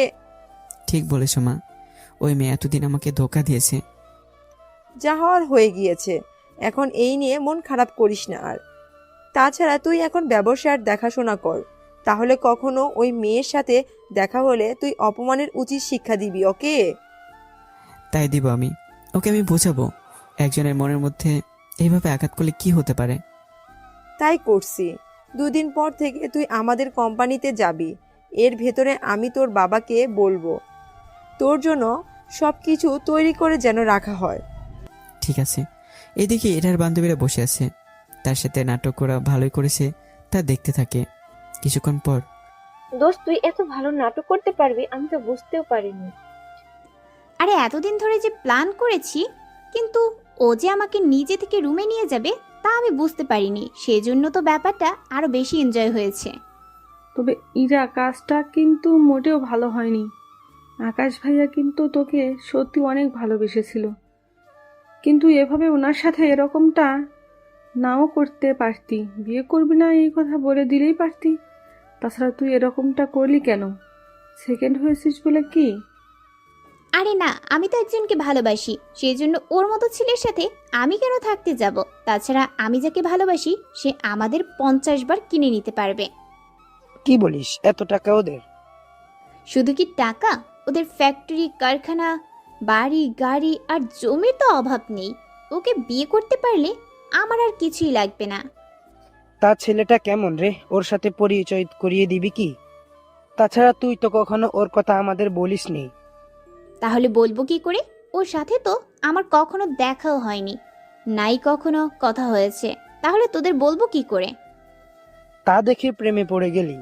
ঠিক বলেছো মা, ওই মেয়ে এতদিন আমাকে ধোকা দিয়েছে। যা হওয়ার হয়ে গিয়েছে, এখন এই নিয়ে মন খারাপ করিস না আর। তাছাড়া তুই এখন ব্যবসার দেখাশোনা কর, তাহলে কখনো ওই মেয়ের সাথে দেখা হলে তুই অপমানের উচিত শিক্ষা দিবি ওকে। তাই দিব আমি, ওকে আমি বোঝাবো একজনের মনের মধ্যে এইভাবে আঘাত করলে কি হতে পারে। তাই করছি। 2 দিন পর থেকে তুই আমাদের কোম্পানিতে যাবি। এর ভেতরে আমি তোর বাবাকে বলবো তোর জন্য সব কিছু তৈরি করে যেন রাখা হয়। ঠিক আছে। এদিকে এটার বান্ধবীরা বসে আছে, তার সাথে নাটক করা ভালোই করেছে, তা দেখতে থাকে। কিছুক্ষণ পর দোস্ত, তুই এত ভালো নাটক করতে পারবি আমি তো বুঝতেও পারিনি। আরে এতদিন ধরে যে প্ল্যান করেছি, কিন্তু ও যে আমাকে নিজে থেকে রুমে নিয়ে যাবে তা আমি বুঝতে পারিনি। সেজন্য তো ব্যাপারটা আরো বেশি এনজয় হয়েছে। তবে ইরা, কাজটা কিন্তু মোটেও ভালো হয়নি। আকাশ ভাইয়া কিন্তু তোকে সত্যি অনেক ভালোবেসেছিল, কিন্তু এভাবে ওনার সাথে এরকমটা নাও করতে পারতি। বিয়ে করবি না এই কথা বলে দিলেই পারতি। তাছাড়া তুই এরকমটা করলি কেন? সেকেন্ড হয়েছিস বলে কি? আরে না, আমি তো একজনকে ভালোবাসি, সেজন্য ওর মতো ছেলের সাথে আমি কেন থাকতে যাব? তাছাড়া আমি যাকে ভালোবাসি সে আমাদের 50 বার কিনে নিতে পারবে। কি বলিস, এত টাকা ওদের? শুধু কি টাকা, ওদের ফ্যাক্টরি, কারখানা, বাড়ি, গাড়ি আর জমির তো অভাব নেই। ওকে বিয়ে করতে পারলে আমার আর কিছুই লাগবে না। তা ছেলেটা কেমন রে, ওর সাথে পরিচয় করিয়ে দিবি কি? তাছাড়া তুই তো কখনো ওর কথা আমাদের বলিসনি। তাহলে বলবো কি করে? ওর সাথে তো আমার কখনো দেখাও হয়নি, নাই কখনো কথা হয়েছে। তাহলে তোদের বলবো কি করে? তা দেখে প্রেমে পড়ে গেলি?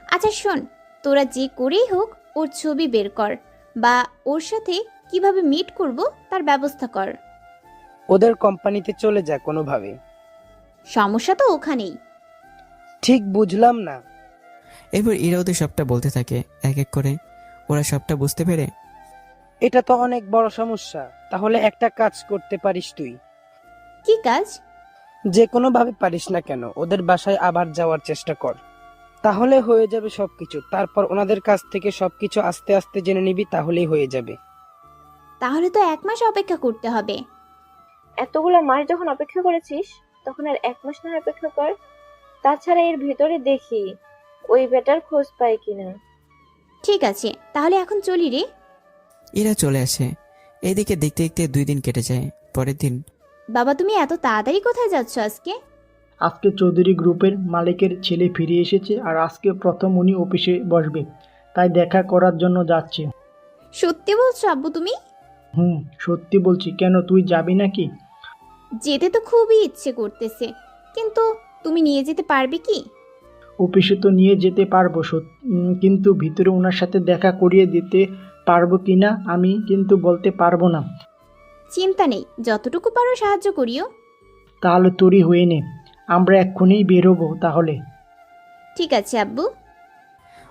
আচ্ছা শোন, তোরা যে করেই হোক ওর ছবি বের কর, বা ওর সাথে কিভাবে মিট করব তার ব্যবস্থা কর। ওদের কোম্পানিতে চলে যা কোনোভাবে। সমস্যা তো ওখানেই। ঠিক বুঝলাম না। এরপর ইরা ওদের সবটা বলতে থাকে এক এক করে। ওরা সবটা বুঝতে পেরে, এটা তো অনেক বড় সমস্যা। তাহলে একটা কাজ করতে পারিস তুই। কি কাজ? যে কোনো ভাবে পারিস না কেন ওদের বাসায় আবার যাওয়ার চেষ্টা কর, তাহলে হয়ে যাবে সবকিছু। তারপর ওনাদের কাছ থেকে সবকিছু আস্তে আস্তে জেনে নিবি, তাহলেই হয়ে যাবে। তাহলে তো 1 মাস অপেক্ষা করতে হবে। এতগুলো মাস যখন অপেক্ষা করেছিস তখন আর 1 মাস না অপেক্ষা কর। তাছাড়া এর ভেতরে দেখি ওই বেটার খোঁজ পাই কিনা। ঠিক আছে, তাহলে এখন চলি রে। ইরা চলে আসে। এইদিকে দেখতে দেখতে 2 দিন কেটে যায়। পরের দিন, বাবা তুমি এত তাড়াতাড়ি কোথায় যাচ্ছ আজকে? আজকে চৌধুরী গ্রুপের মালিকের ছেলে ফিরে এসেছে, আর আজকে প্রথম উনি অফিসে বসবে, তাই দেখা করার জন্য যাচ্ছি। সত্যি বলছো আব্বু তুমি? সত্যি বলছি। কেন, তুই যাবি নাকি? যেতে তো খুবই ইচ্ছে করতেছে, কিন্তু তুমি নিয়ে যেতে পারবে কি? অফিসে তো নিয়ে যেতে পারবো কিন্তু ভিতরে ওনার সাথে দেখা করিয়ে দিতে পারবো কিনা আমি কিন্তু বলতে পারবো না। চিন্তা নেই, যতটুকু পারো সাহায্য করিও। তাহলে তোরই হয়ে নে, আমরা এক্ষুনি বেরোবো তাহলে। ঠিক আছে আব্বু।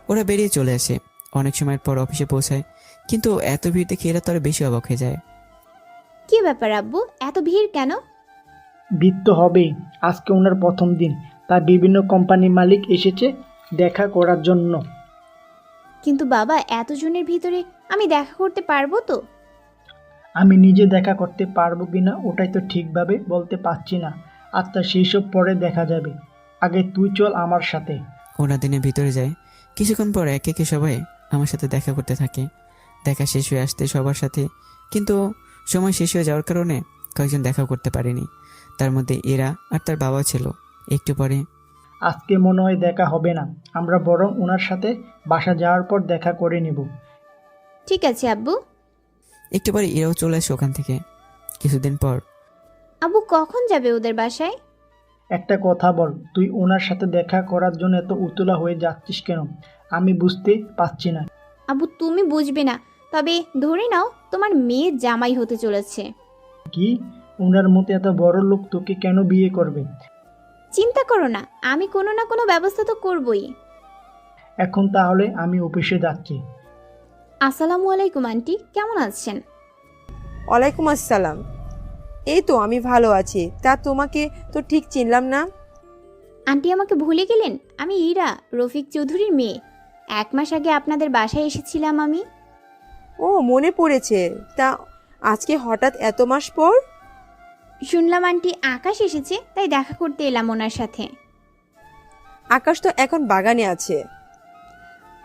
ওরা বেরিয়ে চলে আসে। অনেক সময় পর অফিসে পৌঁছায়, কিন্তু এত ভিড় দেখে এরা তো আরো বেশি অবাক হয়ে যায়। কি ব্যাপার আব্বু, এত ভিড় কেন? বৃত্ত হবেই, আজকে ওনার প্রথম দিন, তার বিভিন্ন কোম্পানির মালিক এসেছে দেখা করার জন্য। কিন্তু বাবা, এতজনের ভিতরে আমি দেখা করতে পারবো তো? আমি নিজে দেখা করতে পারবো কিনা ওটাই তো ঠিকভাবে বলতে পারছি না। আচ্ছা, সেই সব পরে দেখা যাবে, আগে তুই চল আমার সাথে। ওরা দিনের ভিতরে যায়। কিছুক্ষণ পর একে একে সবাই আমার সাথে দেখা করতে থাকে। দেখা শেষ হয়ে আসতে সবার সাথে, কিন্তু সময় শেষ হয়ে যাওয়ার কারণে কয়েকজন দেখা করতে পারেনি। তার মধ্যে এরা আর তার বাবা ছিল। একটু পরে, আজকে মনে হয় দেখা হবে না, আমরা বরং ওনার সাথে বাসা যাওয়ার পর দেখা করে নেব। ঠিক আছে আব্বু। একটু পরে এরাও চলে আসে ওখান থেকে। কিছুদিন পর, আব্বু কখন যাবে ওদের বাসায়? একটা কথা বল, তুই ওনার সাথে দেখা করার জন্য এত উতলা হয়ে যাচ্ছিস কেন? আমি বুঝতে পারছি না। আব্বু তুমি বুঝবে না, তবে ধরে নাও তোমার মেয়ে জামাই হতে চলেছে। কি, ওনার মতো এত বড় লোক তোকে কেন বিয়ে করবে? চিন্তা করো না, আমি কোনো না কোনো ব্যবস্থা তো করবই। এখন তাহলে আমি অফিসে যাচ্ছি। আসসালামু আলাইকুম আন্টি, কেমন আছেন? ওয়ালাইকুম আসসালাম। এই তো আমি ভালো আছি। তা তোমাকে তো ঠিক চিনলাম না। আন্টি আমাকে ভুলে গেলেন? আমি ইরা, রফিক চৌধুরীর মেয়ে। 1 মাস আগে আপনাদের বাসায় এসেছিলাম আমি। ও, মনে পড়েছে। তা আজকে হঠাৎ এত মাস পর? শুনলাম আন্টি আকাশ এসেছে, তাই দেখা করতে এলাম ওনার সাথে। আকাশ তো এখন বাগানে আছে।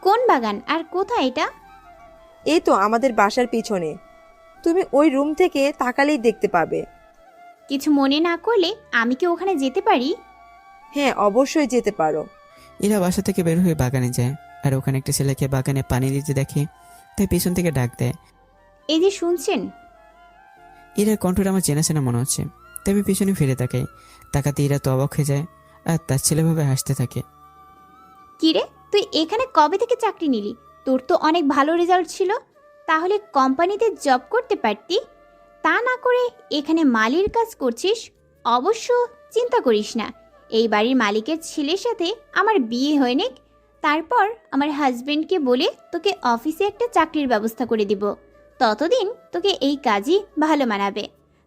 কোন বাগান আর কোথায় এটা? এই তো আমাদের বাসার পিছনে। তুমি ওই রুম থেকে তাকালেই দেখতে পাবে। কিছু মনে না করলে আমি কি ওখানে যেতে পারি? হ্যাঁ, অবশ্যই যেতে পারো। এরা বাসা থেকে বের হয়ে বাগানে যায়, আর ওখানে একটা ছেলেকে বাগানে পানি দিতে দেখে, তাই পেছন থেকে ডাক দেয়। এই যে শুনছেন? এরার কণ্ঠটা আমার চেনা চেনা মনে হচ্ছে, তাই আমি পিছনে ফিরে তাকাই। তাকাতে এরা তো অবাক হয়ে যায়, আর তার ছেলেভাবে হাসতে থাকে। কিরে, তুই এখানে কবে থেকে চাকরি নিলি? তোর তো অনেক ভালো রেজাল্ট ছিল, তাহলে কোম্পানিতে জব করতে পারতি। তা না করে এখানে মালির কাজ করছিস। অবশ্য চিন্তা করিস না, এই বাড়ির মালিকের ছেলের সাথে আমার বিয়ে হয়ে নিক, তারপর আমার হাজবেন্ডকে বলে তোকে অফিসে একটা চাকরির ব্যবস্থা করে দিব। ততদিন তোকে এই কাজই ভালো মানাবে।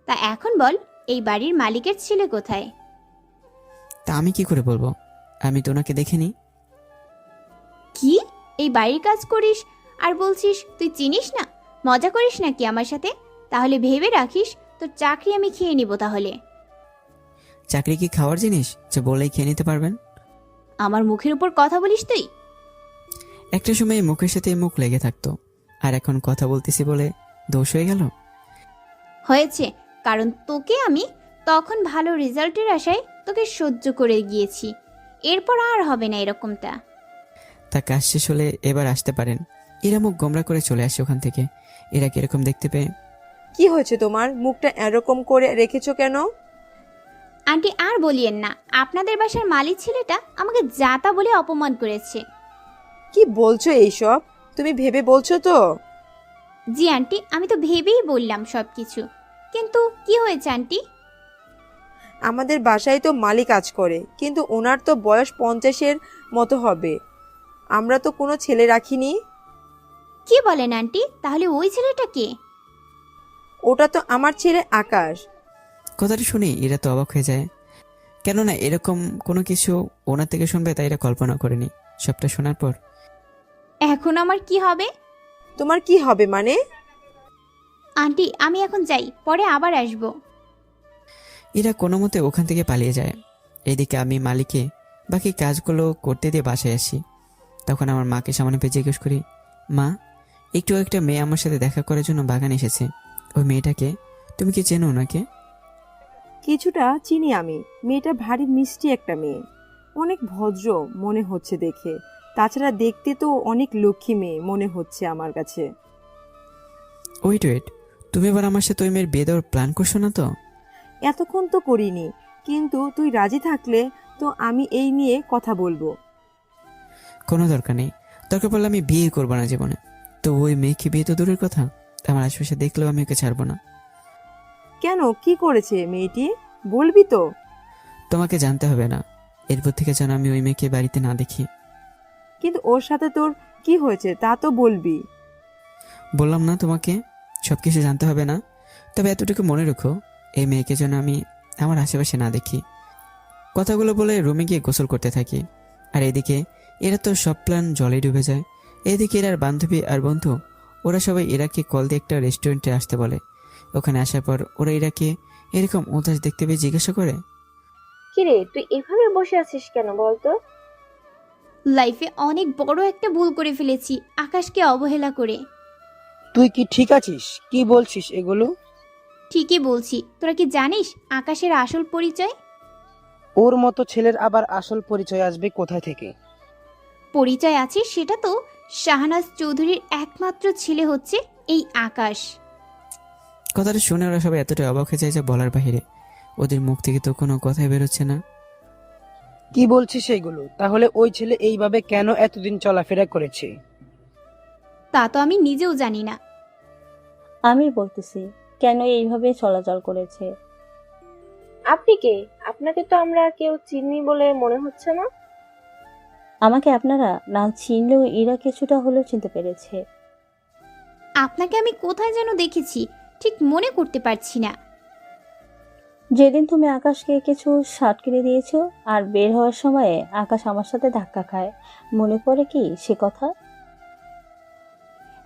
তা এখন বল, এই বাড়ির মালিকের ছেলে কোথায়? তা আমি কি করে বলবো, আমি তো ওনাকে দেখিনি। কি, এই বাড়ির কাজ করিস আর বলছিস তুই চিনিস না? মজা করিস নাকি আমার সাথে? তাহলে ভেবে রাখিস, তোর চাকরি আমি খেয়ে নিব তাহলে। চাকরি কি খাওয়ার জিনিস যে বলেই খেয়ে নিতে পারবেন? আমার মুখের উপর কথা বলিস তুই? একটা সময় মুখের সাথে মুখ লেগে থাকতো, আর এখন কথা বলতেছি বলে দোষ হয়ে গেল? হয়েছে, কারণ তোকে আমি তখন ভালো রেজাল্টের আশায় তোকে সহ্য করে গিয়েছি। এরপর আর হবে না এরকমটা। তা কাজ শেষ হলে এবার আসতে পারেন। এরা মুখ গোমরা করে চলে আসে ওখান থেকে। এরা কিরকম দেখতে পেয়ে, কি হয়েছে তোমার? মুখটা এরকম করে রেখেছো কেন? আন্টি আর বলিয়েন না, আপনাদের বাসার মালিক ছেলেটা আমাকে জাতা বলে অপমান করেছে। কি বলছো এইসব? তুমি ভেবে বলছো তো? জি আন্টি, আমি তো ভেবেই বললাম সব কিছু। কিন্তু কি হয়েছে আন্টি? আমাদের বাসায় তো মালিক কাজ করে, কিন্তু ওনার তো বয়স 50-এর মতো হবে। আমরা তো কোনো ছেলে রাখিনি। কি বলেন আন্টি, তাহলে ওই ছেলেটা কে? ওটা তো আমার ছেলে আকাশ। কথাটা শুনে এরা তো অবাক হয়ে যায়, কেননা এরকম কোনো কিছু ওনার থেকে শুনবে তাই এরা কল্পনা করেনি। সবটা শোনার পর, এখন আমার কি হবে? তোমার কি হবে মানে? আন্টি আমি এখন যাই, পরে আবার আসবো। এরা কোনো মতে ওখান থেকে পালিয়ে যায়। এদিকে আমি মালিকে বাকি কাজগুলো করতে দিয়ে বাসায় আসি। তখন আমার মাকে সামনে পেয়ে জিজ্ঞেস করি, মা, একটু একটা মেয়ে আমার সাথে দেখা করার জন্য বাগানে এসেছে। ওই মেয়েটাকে তুমি কি চেনো ওনাকে? কিছুটা চিনি আমি। মেয়েটা ভারী মিষ্টি একটা মেয়ে, অনেক ভদ্র মনে হচ্ছে দেখে। তাছাড়া দেখতে তো অনেক লক্ষ্মী মেয়ে মনে হচ্ছে আমার কাছে। ওয়েট ওয়েট, তুমি এবার আমার সাথে ওই মেয়ের বিয়ে দেওয়ার প্ল্যান করছো না তো? এতক্ষণ তো করিনি, কিন্তু তুই রাজি থাকলে তো আমি এই নিয়ে কথা বলবো। কোনো দরকার নেই, দরকার পড়লে আমি বিয়ে করবো না জীবনে। তো ওই মেয়েকে বিয়ে তো দূরের কথা, আমার আশেপাশে দেখলেও আমি ওকে ছাড়বো না। কেন, কি করেছে মেয়েটি, বলবি তো? তোমাকে জানতে হবে না, এরপর থেকে যেন আমি ওই মেয়েকে বাড়িতে না দেখি। কিন্তু ওর সাথে তোর কি হয়েছে তা তো বলবি। বললাম না তোমাকে, সব কিছু জানতে হবে না। তবে এতটুকু মনে রেখো, এই মেয়েকে যেন আমি আমার আশেপাশে না দেখি। কথাগুলো বলে রুমে গিয়ে গোসল করতে থাকি। আর এদিকে এরা তো সব প্ল্যান জলে ডুবে যায়। এদিকে এরার বান্ধবী আর বন্ধু ওরা সবাই ইরাকে কল দিয়ে একটা রেস্টুরেন্টে আসতে বলে। ওখানে আসার পর ওরা ইরাকে এরকম উদাস দেখতে পেয়ে জিজ্ঞাসা করে, কিরে তুই এভাবে বসে আছিস কেন বলতো? লাইফে অনেক বড় একটা ভুল করে ফেলেছি আকাশকে অবহেলা করে। তুই কি ঠিক আছিস? কি বলছিস এগুলো? ঠিকই বলছি। তোরা কি জানিস আকাশের আসল পরিচয়? ওর মতো ছেলের আবার আসল পরিচয় আসবে কোথায় থেকে? পরিচয় আছে, সেটা তো শাহনাজ চৌধুরীর একমাত্র ছেলে হচ্ছে এই আকাশ। কথাটা শুনে ওরা সবাই এতটা অবাক হয়ে যায় যে বলার বাহিরে। ওদের মুখ থেকে তো কোনো কথাই বেরোচ্ছে না। কি বলছিস এগুলো? তাহলে ওই ছেলে এইভাবে কেন এতদিন চলাফেরা করেছে? তা তো আমি নিজেও জানি না। আমি বলতেছি কেন এইভাবে চলাচল করেছে। আপনি কে? আপনাকে তো আমরা কেউ চিনি বলে মনে হচ্ছে না। আমাকে আপনারা না চিনলেও এরা কিছুটা হলেও চিনতে পেরেছে। আপনাকে আমি কোথায় যেন দেখেছি, ঠিক মনে করতে পারছি না। যেদিন তুমি আকাশকে কিছু শার্ট কিনে দিয়েছো আর বের হওয়ার সময় আকাশ আমার সাথে ধাক্কা খায়, মনে পড়ে কি সে কথা?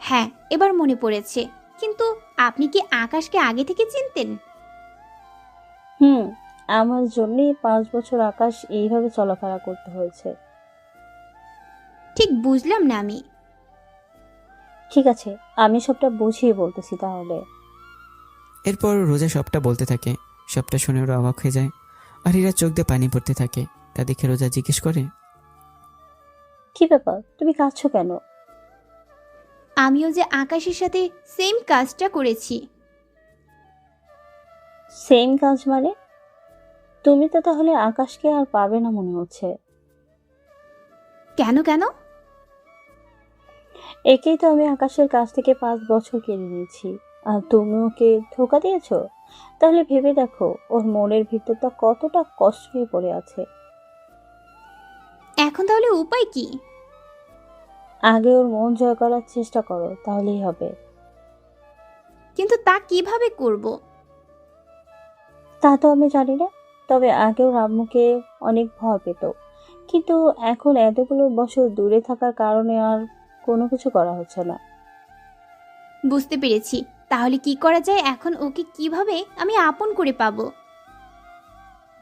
হ্যাঁ, এবার মনে পড়েছে। কিন্তু আপনি কি আকাশকে আগে থেকে চিনতেন? হুম, আমার জন্যই 5 বছর আকাশ এইভাবে চলাফেরা করতে হয়েছে। ঠিক বুঝলাম না আমি। ঠিক আছে, আমি সবটা বুঝিয়ে বলতেছি তাহলে। এরপর রোজা সবটা বলতে থাকে। সবটা শুনে ওরা অবাক হয়ে যায়। আর এরা চোখ দিয়ে পানি পড়তে থাকে। তা দেখে রোজা জিজ্ঞেস করে, কি ব্যাপার, তুমি কাঁদছো কেন? আমিও যে আকাশের সাথে সেম কাজটা করেছি। সেম কাজ মানে? তুমি তো তাহলে আকাশকে আর পাবে না মনে হচ্ছে। কেন কেন? একেই তো আমি আকাশের কাছ থেকে 5 বছর কেড়ে নিয়েছি, আর তুমি ওকে ধোকা দিয়েছো। তাহলে ভেবে দেখো ওর মনের ভিতরটা কতটা কষ্ট হয়ে পড়ে আছে। এখন তাহলে উপায় কি? আগে ওর মন জয় করার চেষ্টা করো, তাহলেই হবে। কিন্তু তা কিভাবে করব? তা তো আমি জানি না, তবে আগে ওর আম্মুকে অনেক ভয় পেত, কিন্তু এখন এতগুলো বছর দূরে থাকার কারণে আর কোনো কিছু করা হচ্ছে না। বুঝতে পেরেছি। তাহলে কি করা যায় এখন? ওকে কিভাবে আমি আপন করে পাবো?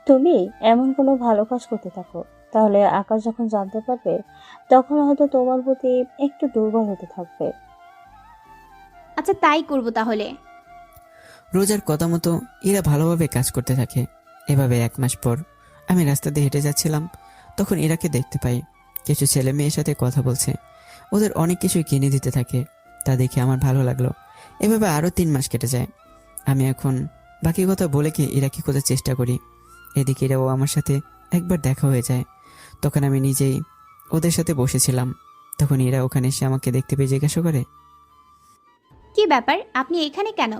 তুমি এমন কোনো ভালো কাজ করতে থাকো, তাহলে আকাশ যখন জানতে পারবে তখন হয়তো তোমার প্রতি একটু দুর্বল হতে থাকবে। আচ্ছা, তাই করব তাহলে। রোজার কথা মতো এরা ভালোভাবে কাজ করতে থাকে। এভাবে 1 মাস পর আমি রাস্তা দিয়ে হেঁটে যাচ্ছিলাম। তখন ইরাকে দেখতে পাই কিছু ছেলে মেয়ের সাথে কথা বলছে। ওদের অনেক কিছুই কিনে দিতে থাকে। তা দেখে আমার ভালো লাগলো। এভাবে আরও 3 মাস কেটে যায়। আমি এখন বাকি কথা বলে কি ইরাকে খোঁজার চেষ্টা করি। এদিকে এরাও আমার সাথে একবার দেখা হয়ে যায়। তখন আমি নিজেই ওদের সাথে বসেছিলাম। তখন এরা ওখানে এসে আমাকে দেখতে পেয়ে জিজ্ঞাসা করে, কি ব্যাপার, আপনি এখানে কেন?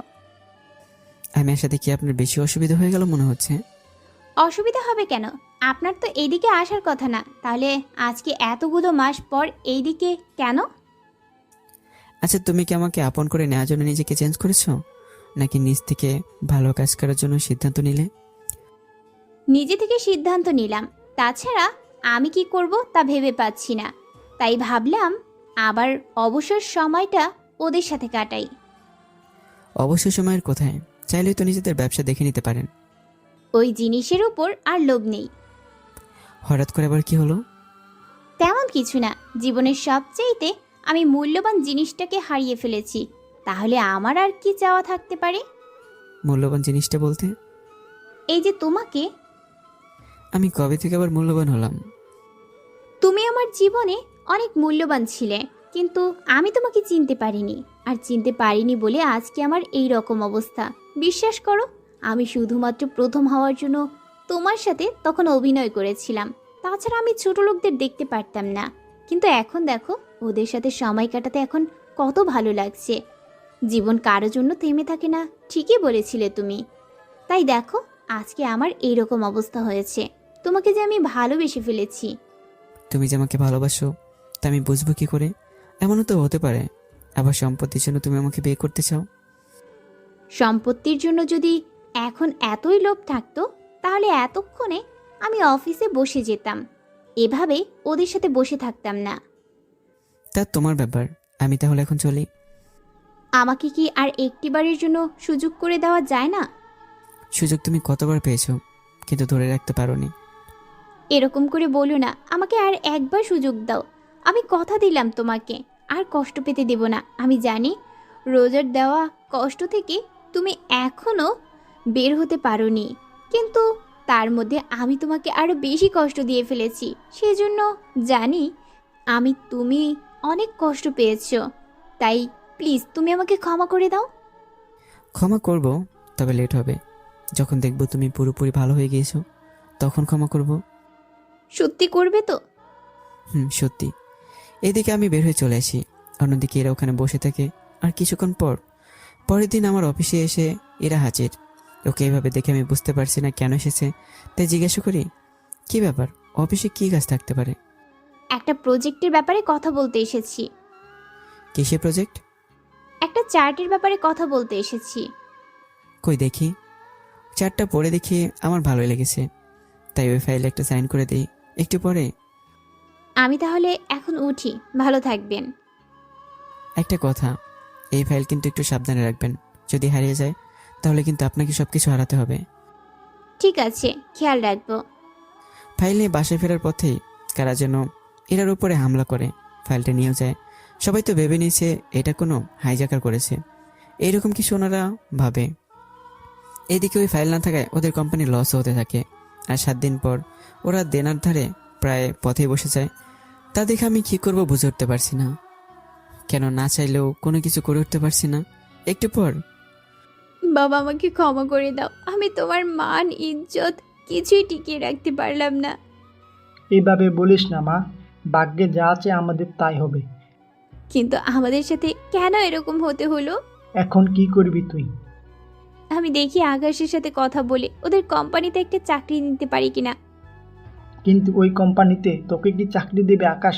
আমি সাথে কি আপনার বেশি অসুবিধা হয়ে গেল মনে হচ্ছে? অসুবিধা হবে কেন? আপনার তো এইদিকে আসার কথা না। তাহলে আজকে এতগুলো মাস পর এইদিকে কেন? আচ্ছা, তুমি কি আমাকে আপন করে নেওয়ার জন্য নিজেকে চেঞ্জ করেছো, নাকি নিজ থেকে ভালো কাজ করার জন্য সিদ্ধান্ত নিলে? নিজে থেকে সিদ্ধান্ত নিলাম। তাছাড়া আমি কি করব তা ভেবে পাচ্ছি না। তাই ভাবলাম আবার অবসর সময়টা ওদের সাথে কাটাই। অবসর সময়ের কোথায়, চাইলেই তো নিজেদের ব্যবসা দেখে নিতে পারেন। ওই জিনিসের উপর আর লোভ নেই। হঠাৎ করে আবার কি হলো? তেমন কিছু না। জীবনের সবচেয়েতে আমি মূল্যবান জিনিসটাকে হারিয়ে ফেলেছি। তাহলে আমার আর কি চাওয়া থাকতে পারে? মূল্যবান জিনিসটা বলতে? এই যে তোমাকে। আমি কবে থেকে আবার মূল্যবান হলাম? তুমি আমার জীবনে অনেক মূল্যবান ছিলে, কিন্তু আমি তোমাকে চিনতে পারিনি। আর চিনতে পারিনি বলে আজকে আমার এই রকম অবস্থা। বিশ্বাস করো, আমি শুধুমাত্র প্রথম হওয়ার জন্য তোমার সাথে তখন অভিনয় করেছিলাম। তাছাড়া আমি ছোট লোকদের দেখতে পারতাম না, কিন্তু এখন দেখো ওদের সাথে সময় কাটাতে এখন কত ভালো লাগছে। জীবন কারো জন্য থেমে থাকে না, ঠিকই বলেছিলে তুমি। তাই দেখো আজকে আমার এই রকম অবস্থা হয়েছে, তোমাকে যে আমি ভালোবেসে ফেলেছি। তুমি যে আমাকে ভালোবাসো তা আমি বুঝবো কি করে? এমনও তো হতে পারে আবার সম্পত্তির জন্য তুমি আমাকে বিয়ে করতে চাও। সম্পত্তির জন্য যদি এখন এতই লোভ থাকতো তাহলে এতক্ষণে আমি অফিসে বসে যেতাম, এভাবে ওদের সাথে বসে থাকতাম না। তা তোমার ব্যাপার, আমি তাহলে এখন চলি। আমাকে কি আর একটিবারের জন্য সুযোগ করে দেওয়া যায় না? সুযোগ তুমি কতবার পেয়েছো কিন্তু ধরে রাখতে পারোনি। এরকম করে বলো না, আমাকে আর একবার সুযোগ দাও। আমি কথা দিলাম তোমাকে আর কষ্ট পেতে দেব না। আমি জানি রোজার দেওয়া কষ্ট থেকে তুমি এখনো বের হতে পারোনি, কিন্তু তার মধ্যে আমি তোমাকে আরো বেশি কষ্ট দিয়ে ফেলেছি। সেজন্য জানি তুমি অনেক কষ্ট পেয়েছো। তাই প্লিজ তুমি আমাকে ক্ষমা করে দাও। ক্ষমা করব, তবে লেট হবে। যখন দেখবো তুমি পুরোপুরি ভালো হয়ে গিয়েছো তখন ক্ষমা করব। সত্যি করবে তো? সত্যি। এদিকে আমি বের হয়ে চলে আসি, অন্যদিকে এরা ওখানে বসে থাকে। আর কিছুক্ষণ পরের দিন আমার অফিসে এসে এরা হাজির। ওকে এভাবে দেখে আমি বুঝতে পারছি না কেন এসেছে, তাই জিজ্ঞাসা করি, কি ব্যাপার, অফিসে কি কাজ থাকতে পারে? একটা প্রজেক্টের ব্যাপারে কথা বলতে এসেছি। কিসের প্রজেক্ট? একটা চার্টের ব্যাপারে কথা বলতে এসেছি। কই দেখি। চার্টটা পড়ে দেখি আমার ভালোই লেগেছে, তাই ওই ফাইলে একটা সাইন করে দিই। একটু পরে, আমি তাহলে এখন উঠি, ভালো থাকবেন। একটা কথা, এই ফাইল কিন্তু একটু সাবধানে রাখবেন। যদি হারিয়ে যায় তাহলে কিন্তু আপনাকে সবকিছু হারাতে হবে। ঠিক আছে, খেয়াল রাখবো। ফাইল নিয়ে বাসায় ফেরার পথেই কারা যেন এরার উপরে হামলা করে, ফাইলটা নিয়েও যায়। সবাই তো ভেবে নিয়েছে এটা কোনো হাইজাকার করেছে, এইরকম কিছু ওনারা ভাবে। এদিকে ওই ফাইল না থাকায় ওদের কোম্পানি লস হতে থাকে। আর 7 দিন পর ওরা দেনার ধারে প্রায় পথেই বসে যায়। তা দেখে আমি কি করব বুঝে উঠতে পারছি না, কেন না চাইলেও কোনো কিছু করে উঠতে পারছি না। একটু পর, বাবা আমাকে ক্ষমা করে দাও, আমি তোমার মান ইজ্জত কিছুই টিকিয়ে রাখতে পারলাম না। এইভাবে বলিস না মা, ভাগ্যে যা আছে আমাদের তাই হবে। কিন্তু আমাদের সাথে কেন এরকম হতে হলো? এখন কি করবি তুই? আমি দেখি আকাশের সাথে কথা বলে ওদের কোম্পানিতে একটা চাকরি নিতে পারি কিনা। কিন্তু ওই কোম্পানিতে তোকে কি চাকরি দেবে আকাশ?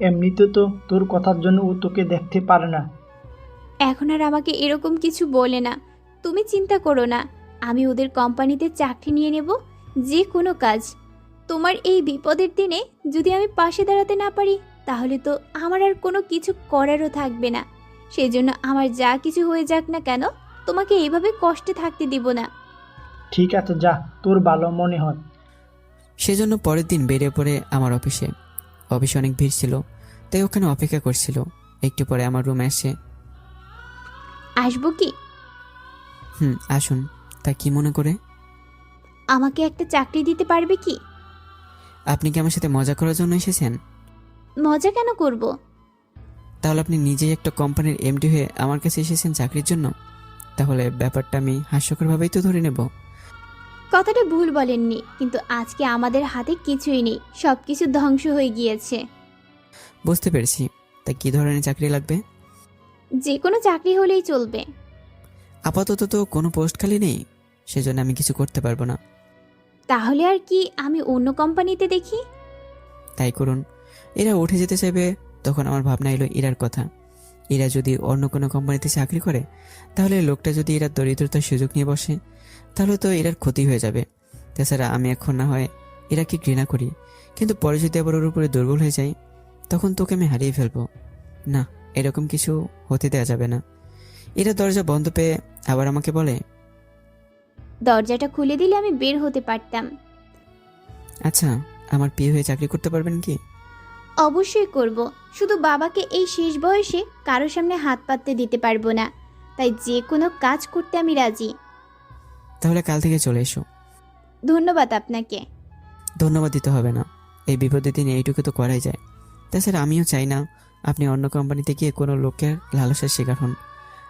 এমনিতে তো তোর কথার জন্য ও তোকে দেখতে পারে না। এখন আর আমাকে এরকম কিছু বলে না, তুমি চিন্তা করো না। আমি ওদের কোম্পানিতে চাকরি নিয়ে নেব, যে কোনো কাজ। তোমার এই বিপদের দিনে যদি আমি পাশে দাঁড়াতে না পারি তাহলে তো আমার আর কোনো কিছু করারও থাকবে না। সেজন্য আমার যা কিছু হয়ে যাক না কেন, তোমাকে এইভাবে কষ্টে থাকতে দিব না। ঠিক আছে, যা, তোর ভালো মনে হয়। সেজন্য পরের দিন বেরিয়ে পড়ে আমার অফিসে অনেক ভিড় ছিল, তাই ওখানে অপেক্ষা করছিল। একটু পরে আমার রুমে আসে। আসবো কি? আসুন। তা কি মনে করে? আমাকে একটা চাকরি দিতে পারবে কি? আপনি কি আমার সাথে মজা করার জন্য এসেছেন? মজা কেন করব? তাহলে আপনি নিজেই একটা কোম্পানির এমডি হয়ে আমার কাছে এসেছেন চাকরির জন্য, তাহলে ব্যাপারটা আমি হাস্যকরভাবেই তো ধরে নেব। কথাটা ভুল বলেননি, কিন্তু আজকে আমাদের হাতে কিছুই নেই, সবকিছু ধ্বংস হয়ে গিয়েছে। বুঝতে পেরেছি। তা কি ধরনের চাকরি লাগবে? যে কোনো চাকরি হলেই চলবে। আপাতত তো কোনো পোস্ট খালি নেই, সেজন্য আমি কিছু করতে পারবো না। তাহলে আর কি আমি অন্য কোম্পানিতে দেখি? তাই করুন। এরা উঠে যেতে চাইবে, তখন আমার ভাবনা এলো ইরার কথা। এরা যদি অন্য কোনো কোম্পানিতে চাকরি করে তাহলে লোকটা যদি এরা দরিদ্রতার সুযোগ নিয়ে বসে তাহলে তো এরার ক্ষতি হয়ে যাবে। তাছাড়া আমি এখন না হয় এরাকে ঘৃণা করি, কিন্তু পরে যদি আবার ওর উপরে দুর্বল হয়ে যাই তখন তোকে আমি হারিয়ে ফেলবো। না, এরকম কিছু হতে দেওয়া যাবে না। এরা দরজা বন্ধ পেয়ে আবার আমাকে বলে, দরজাটা খুলে দিলে আমি বের হতে পারতাম। আচ্ছা, আমার বিয়ে হয়ে চাকরি করতে পারবেন কি? অবশ্যই করব, শুধু বাবাকে এই শেষ বয়সে কারো সামনে হাত পাততে দিতে পারবো না। তাই যে কোনো কাজ করতে আমি রাজি। তাহলে কাল থেকে চলে এসো। ধন্যবাদ আপনাকে। ধন্যবাদ দিতে হবে না, এই বিপদের দিনে এইটুকু তো করাই যায়। তাছাড়া আমিও চাই না আপনি অন্য কোম্পানিতে গিয়ে কোনো লোকের লালসার শিকার হন।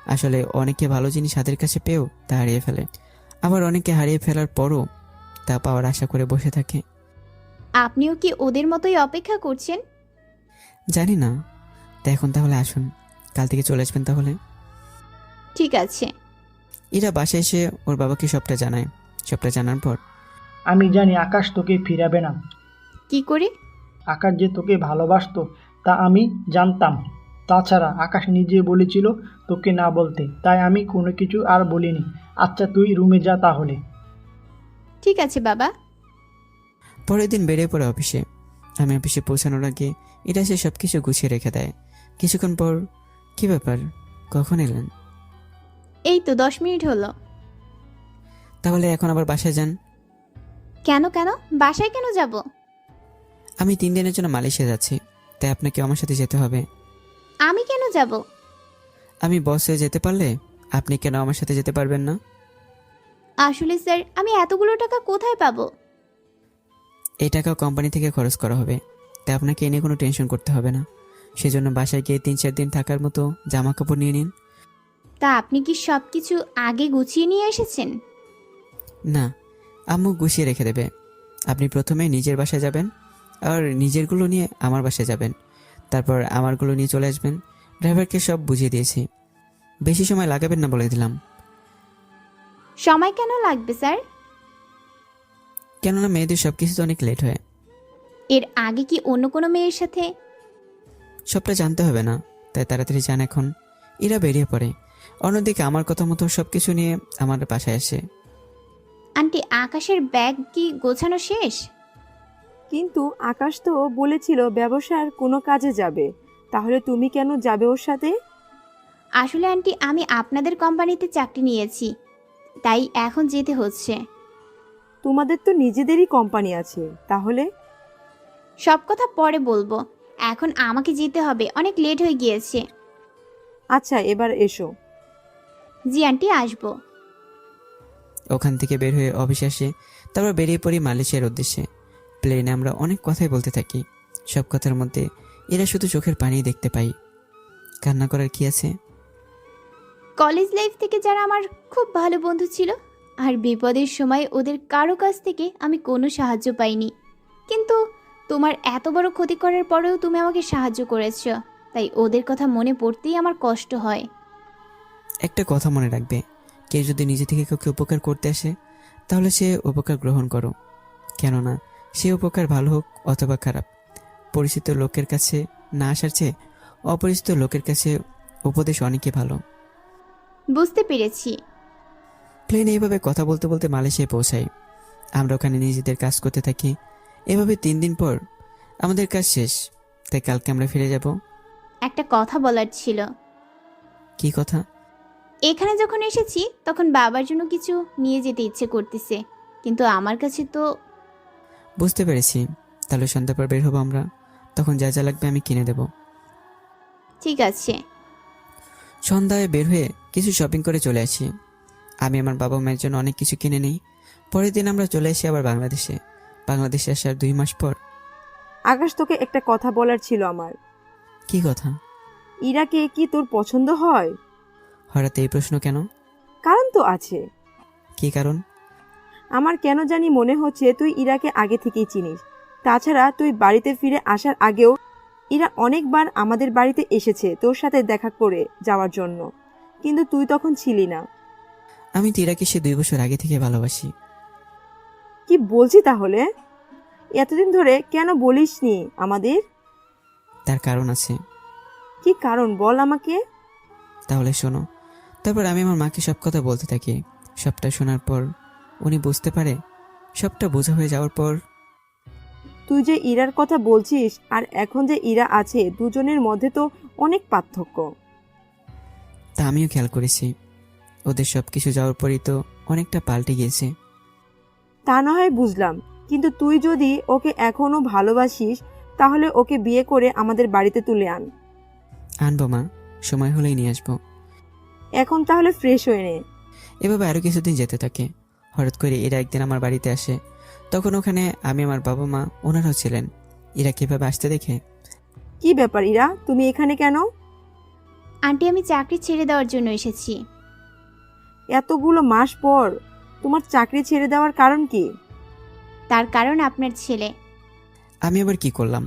আসলে অনেকে ভালো জিনিস হাতের কাছে পেয়েও তা হারিয়ে ফেলে, আবার অনেকে হারিয়ে ফেলার পরও তা পাওয়ার আশা করে বসে থাকে। আপনিও কি ওদের মতোই অপেক্ষা করছেন? জানি না। তা এখন তাহলে আসুন, কাল থেকে চলে আসবেন তাহলে। ঠিক আছে। এরা বাসায় এসে ওর বাবাকে সবটা জানায়। সবটা জানার পর আমি জানি আকাশ তোকে ফিরাবে না। কি করে? আকাশ যে তোকে ভালোবাসতো তা আমি জানতাম। তাছাড়া আকাশ নিজে বলেছিল তোকে না বলতে, তাই আমি কোনো কিছু আর বলিনি। আচ্ছা তুই রুমে যা তাহলে। ঠিক আছে বাবা। পরের দিন বেরিয়ে পড়ে অফিসে। আমি অফিসে পৌঁছানোর আগে এটা সে সব কিছু গুছিয়ে রেখে দেয়। কিছুক্ষণ পর, কি ব্যাপার, কখন এলেন? এই তো 10 মিনিট হলো। তাহলে এখন আবার বাসায় যান। কেন কেন? বাসায় কেন যাব? আমি 3 দিনের জন্য মালয়েশিয়া যাচ্ছি, তাই আপনাকে আমার সাথে যেতে হবে। আমি কেন যাব? আমি বস হয়ে যেতে পারলে আপনি কেন আমার সাথে যেতে পারবেন না? আসলে স্যার, আমি এতগুলো টাকা কোথায় পাবো? এই টাকা কোম্পানি থেকে খরচ করা হবে, তাই আপনাকে এ নিয়ে কোনো টেনশন করতে হবে না। সেজন্য বাসায় গিয়ে 3-4 দিন থাকার মতো জামা কাপড় নিয়ে নিন। তা আপনি কি সব কিছু আগে গুছিয়ে নিয়ে এসেছেন? না, আম্মু গুছিয়ে রেখে দেবে। আপনি প্রথমে নিজের বাসায় যাবেন, আর নিজেরগুলো নিয়ে আমার বাসায় যাবেন, তারপর আমারগুলো নিয়ে চলে আসবেন। ড্রাইভারকে সব বুঝিয়ে দিয়েছি, বেশি সময় লাগাবেন না বলে দিলাম। সময় কেন লাগবে স্যার? কেননা মেয়েদের সব কিছু তো অনেক লেট হয়। এর আগে কি অন্য কোনো মেয়ের সাথে? সবটা জানতে হবে না, তাই তাড়াতাড়ি যান এখন। এরা বেরিয়ে পড়ে। অন্যদিকে আমার কথা মতো সব কিছু নিয়ে আমার বাসায় আসে। আন্টি, আকাশের ব্যাগ কি গোছানো শেষ? কিন্তু আকাশ তো বলেছিল ব্যবসার কোনো কাজে যাবে, তাহলে তুমি কেন যাবে ওর সাথে? আসলে আন্টি, আমি আপনাদের কোম্পানিতে চাকরি নিয়েছি, তাই এখন যেতে হচ্ছে। তোমাদের তো নিজেদেরই কোম্পানি আছে, তাহলে? সব কথা পরে বলবো, এখন আমাকে যেতে হবে, অনেক লেট হয়ে গিয়েছে। আচ্ছা এবার এসো। জি আন্টি, আসবো। ওখান থেকে বের হয়ে অফিসে আসে, তারপর বেরিয়ে পড়ি মালয়েশিয়ার উদ্দেশ্যে। প্লেনে আমরা অনেক কথাই বলতে থাকি। সব কথার মধ্যে এরা শুধু চোখের পানি দেখতে পাই। কান্না করার কি আছে? কলেজ লাইফ থেকে যারা আমার খুব ভালো বন্ধু ছিল, আর বিপদের সময় ওদের কারো কাছ থেকে আমি কোনো সাহায্য পাইনি, কিন্তু তোমার এত বড় ক্ষতি করার পরেও তুমি আমাকে সাহায্য করেছ, তাই ওদের কথা মনে পড়তেই আমার কষ্ট হয়। একটা কথা মনে রাখবে, কেউ যদি নিজে থেকে কাউকে উপকার করতে আসে, তাহলে সে উপকার গ্রহণ করো। কেননা সে উপকার ভালো হোক অথবা খারাপ, পরিচিত লোকের কাছে না আসার চেয়ে অপরিচিত লোকের কাছে উপদেশ অনেকই ভালো। বুঝতে পেরেছি। প্লেনে এইভাবে কথা বলতে বলতে মালয়েশিয়ায় পৌঁছাই। আমরা ওখানে নিজেদের কাজ করতে থাকি। এভাবে 3 দিন পর আমাদের কাজ শেষ, তাই কালকে আমরা ফিরে যাব। একটা কথা বলার ছিল। কি কথা? এখানে যখন এসেছি তখন বাবার জন্য কিছু নিয়ে যেতে ইচ্ছে করতেছে, কিন্তু আমার কাছে তো। বুঝতে পেরেছি, তাহলে সন্ধ্যার পর বের হবো আমরা, তখন যা যা লাগবে আমি কিনে দেব। ঠিক আছে। সন্ধ্যায় বের হয়ে কিছু শপিং করে চলে আসি। আমি আমার বাবা মায়ের জন্য অনেক কিছু কিনে নিই। পরের দিন আমরা চলে আসি আবার বাংলাদেশে আসার 2 মাস পর। আকাশ, তোকে একটা কথা বলার ছিল আমার। কি কথা? ইরাকে কি তোর পছন্দ হয়? হঠাৎ এই প্রশ্ন কেন? কারণ তো আছে। কি কারণ? আমার কেন জানি মনে হচ্ছে তুই ইরাকে আগে থেকেই চিনিস। তাছাড়া তুই বাড়িতে ফিরে আসার আগেও ইরা অনেকবার আমাদের বাড়িতে এসেছে তোর সাথে দেখা করে যাওয়ার জন্য, কিন্তু তুই তখন ছিলি না। আমি তিরাকে সে 2 বছর আগে থেকে ভালোবাসি। কি বলছি তাহলে? এতদিন ধরে কেন বলিসনি আমাদের? তার কারণ আছে। কি কারণ বল আমাকে। তাহলে শোনো। তারপর আমি আমার মাকে সব কথা বলতে থাকি। সবটা শোনার পর উনি বুঝতে পারে। সবটা বোঝা হয়ে যাওয়ার পর, তুই যে ইরার কথা বলছিস আর এখন যে ইরা আছে, দুজনের মধ্যে তো অনেক পার্থক্য। তা আমিও খেয়াল করেছি। ওদের সব কিছু যাওয়ার পরই তো অনেকটা পাল্টে গিয়েছে। তা না হয় বুঝলাম, কিন্তু তুই যদি ওকে এখনো ভালোবাসিস তাহলে ওকে বিয়ে করে আমাদের বাড়িতে তুলে আন। আনবো মা, সময় হলেই নিয়ে আসবো। এখন তাহলে ফ্রেশ হয়ে নে। এভাবে আরো কিছুদিন যেতে থাকে। হঠাৎ করে এরা একদিন আমার বাড়িতে আসে। তখন ওখানে আমি, আমার বাবা মা, ওনারাও ছিলেন। এরা কিভাবে আসতে দেখে, কি ব্যাপার ইরা, তুমি এখানে কেন? আন্টি আমি চাকরি ছেড়ে দেওয়ার জন্য এসেছি। এতগুলো মাস পর তোমার চাকরি ছেড়ে দেওয়ার কারণ কি? তার কারণ আপনার ছেলে। আমি আবার কি করলাম?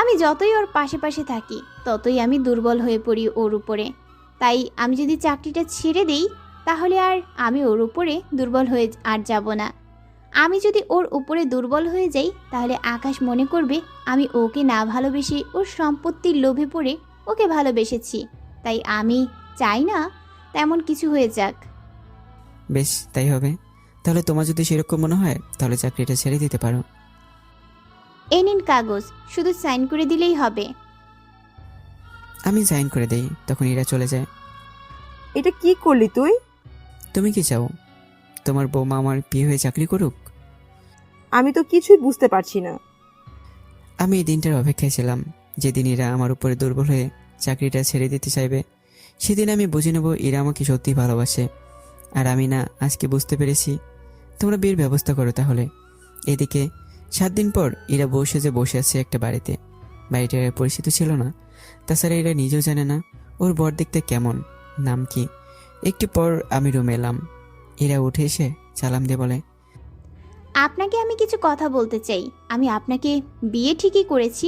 আমি যতই ওর পাশে পাশে থাকি ততই আমি দুর্বল হয়ে পড়ি ওর উপরে। তাই আমি যদি চাকরিটা ছেড়ে দিই তাহলে আর আমি ওর উপরে দুর্বল হয়ে আর যাব না। আমি যদি ওর উপরে দুর্বল হয়ে যাই তাহলে আকাশ মনে করবে আমি ওকে না ভালোবেসে ওর সম্পত্তির লোভে পড়ে ওকে ভালোবেসেছি। তাই আমি চাই না তেমন কিছু হয়ে যাক। বেশ, তাই হবে। তাহলে তোমার যদি সেরকম মনে হয় তাহলে চাকরিটা ছেড়ে দিতে পারো। এই নিন কাগজ, শুধু সাইন করে দিলেই হবে। আমি সাইন করে দেই, তখন ইরা চলে যায়। এটা কি করলি তুই? তুমি কি চাও তোমার বৌমা আমার বিয়ে হয়ে চাকরি করুক? আমি তো কিছুই বুঝতে পারছি না। আমি এই দিনটার অপেক্ষায় ছিলাম, যেদিন ইরা আমার উপরে দুর্বল হয়ে চাকরিটা ছেড়ে দিতে চাইবে। সেদিন আমি বুঝে নেব ইরা আমাকে সত্যিই ভালোবাসে। আর আমি না আজকে বুঝতে পেরেছি। তোমরা বিয়ের ব্যবস্থা করো তাহলে। এদিকে 7 দিন পর ইরা বসে আছে একটা বাড়িতে। বাড়িটার পরিচিত ছিল না, তাছাড়া ইরা নিজেও জানে না ওর বর দেখতে কেমন, নাম কি। একটু পর আমি রুমে এলাম। ইরা উঠে এসে সালাম দিয়ে বলে, আপনাকে আমি কিছু কথা বলতে চাই। আমি আপনাকে বিয়ে ঠিকই করেছি,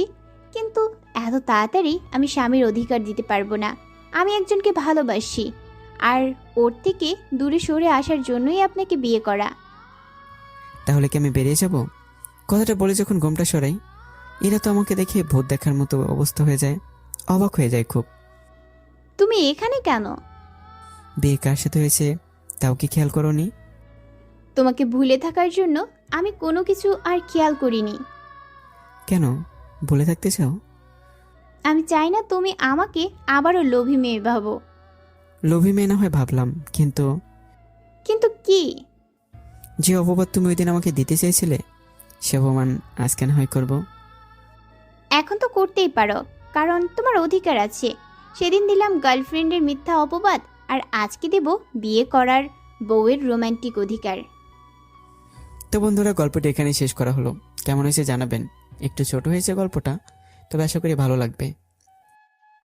কিন্তু এত তাড়াতাড়ি আমি স্বামীর অধিকার দিতে পারবো না। আমি একজনকে ভালোবাসি, আর ওর থেকে দূরে সরে আসার জন্যই আপনাকে বিয়ে করা। তাহলে কি আমি বেরিয়ে যাব? কথাটা বলে যখন ঘোমটা সরাই, এরা তো আমাকে দেখে ভূত দেখার মতো অবস্থা হয়ে যায়। অবাক হয়ে যায় খুব। তুমি এখানে কেন? বিয়ে কার সাথে হয়েছে তাও কি খেয়াল করোনি? তোমাকে ভুলে থাকার জন্য আমি কোনো কিছু আর খেয়াল করিনি। কেন ভুলে থাকতে চাও? আমি চাই না তুমি আমাকে আবারও লোভী মেয়ে ভাবো। লোভী মেয়ে না হয় ভাবলাম, কিন্তু কিন্তু কি? যে অপবাদ তুমি ওই দিন আমাকে দিতে চাইছিলে সে অপমান আজকে না হয় করবো। এখন তো করতেই পারো, কারণ তোমার অধিকার আছে। সেদিন দিলাম গার্লফ্রেন্ডের মিথ্যা অপবাদ, আর আজকে দেব বিয়ে করার বউয়ের রোমান্টিক অধিকার। তো বন্ধুরা, গল্পটা এখানেই শেষ করা হলো। কেমন হয়েছে জানাবেন। একটু ছোট হয়েছে গল্পটা, তবে আশা করি ভালো লাগবে।